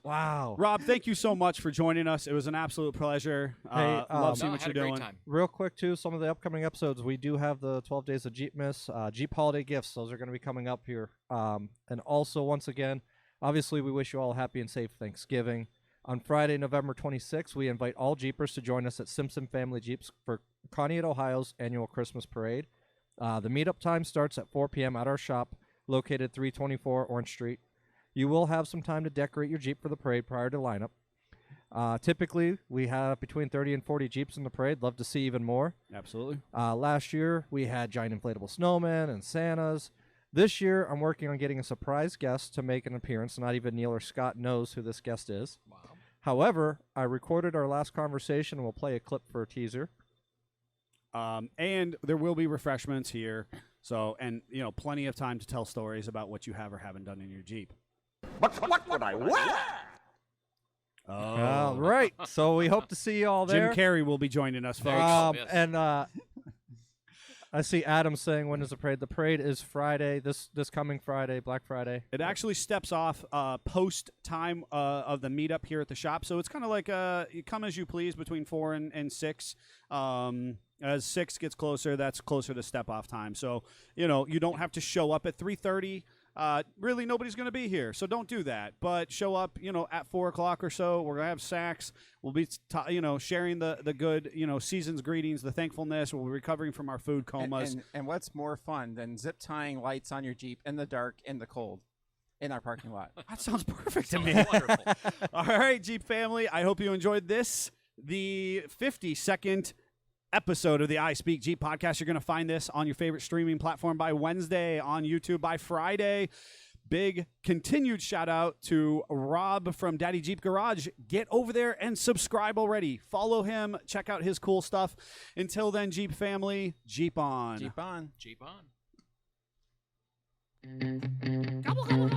Wow. Rob, thank you so much for joining us. It was an absolute pleasure. Hey, love seeing No, what had you're a great doing. time. Real quick, too, some of the upcoming episodes, we do have the 12 Days of Jeep Miss, Jeep Holiday Gifts. Those are going to be coming up here. And also, once again, obviously, we wish you all a happy and safe Thanksgiving. On Friday, November 26th, we invite all Jeepers to join us at Simpson Family Jeeps for Conneaut, Ohio's annual Christmas parade. The meetup time starts at 4 p.m. at our shop, located 324 Orange Street. You will have some time to decorate your Jeep for the parade prior to lineup. Typically, we have between 30 and 40 Jeeps in the parade. Love to see even more. Absolutely. Last year, we had giant inflatable snowmen and Santas. This year, I'm working on getting a surprise guest to make an appearance. Not even Neil or Scott knows who this guest is. Wow. However, I recorded our last conversation, and we'll play a clip for a teaser. And there will be refreshments here. So, and, plenty of time to tell stories about what you have or haven't done in your Jeep. But what would I wear? All right. So we hope to see you all there. Jim Carrey will be joining us, folks. Yes. And I see Adam saying, when is the parade? The parade is Friday, this coming Friday, Black Friday. It actually steps off post time of the meetup here at the shop. So it's kind of like you come as you please between 4 and 6. As 6 gets closer, that's closer to step off time. So, you don't have to show up at 3:30. Really, nobody's going to be here, so don't do that. But show up, at 4 o'clock or so. We're going to have snacks. We'll be, sharing the good, season's greetings, the thankfulness. We'll be recovering from our food comas. And what's more fun than zip tying lights on your Jeep in the dark, in the cold, in our parking lot? That sounds perfect to Sounds me. wonderful. All right, Jeep family. I hope you enjoyed this, the 52nd episode of the I Speak Jeep podcast. You're going to find this on your favorite streaming platform by Wednesday, on YouTube by Friday. Big continued shout out to Rob from DaddyJeep Garage. Get over there and subscribe already. Follow him. Check out his cool stuff. Until then, Jeep family, Jeep on. Jeep on. Jeep on. Gobble, gobble, gobble.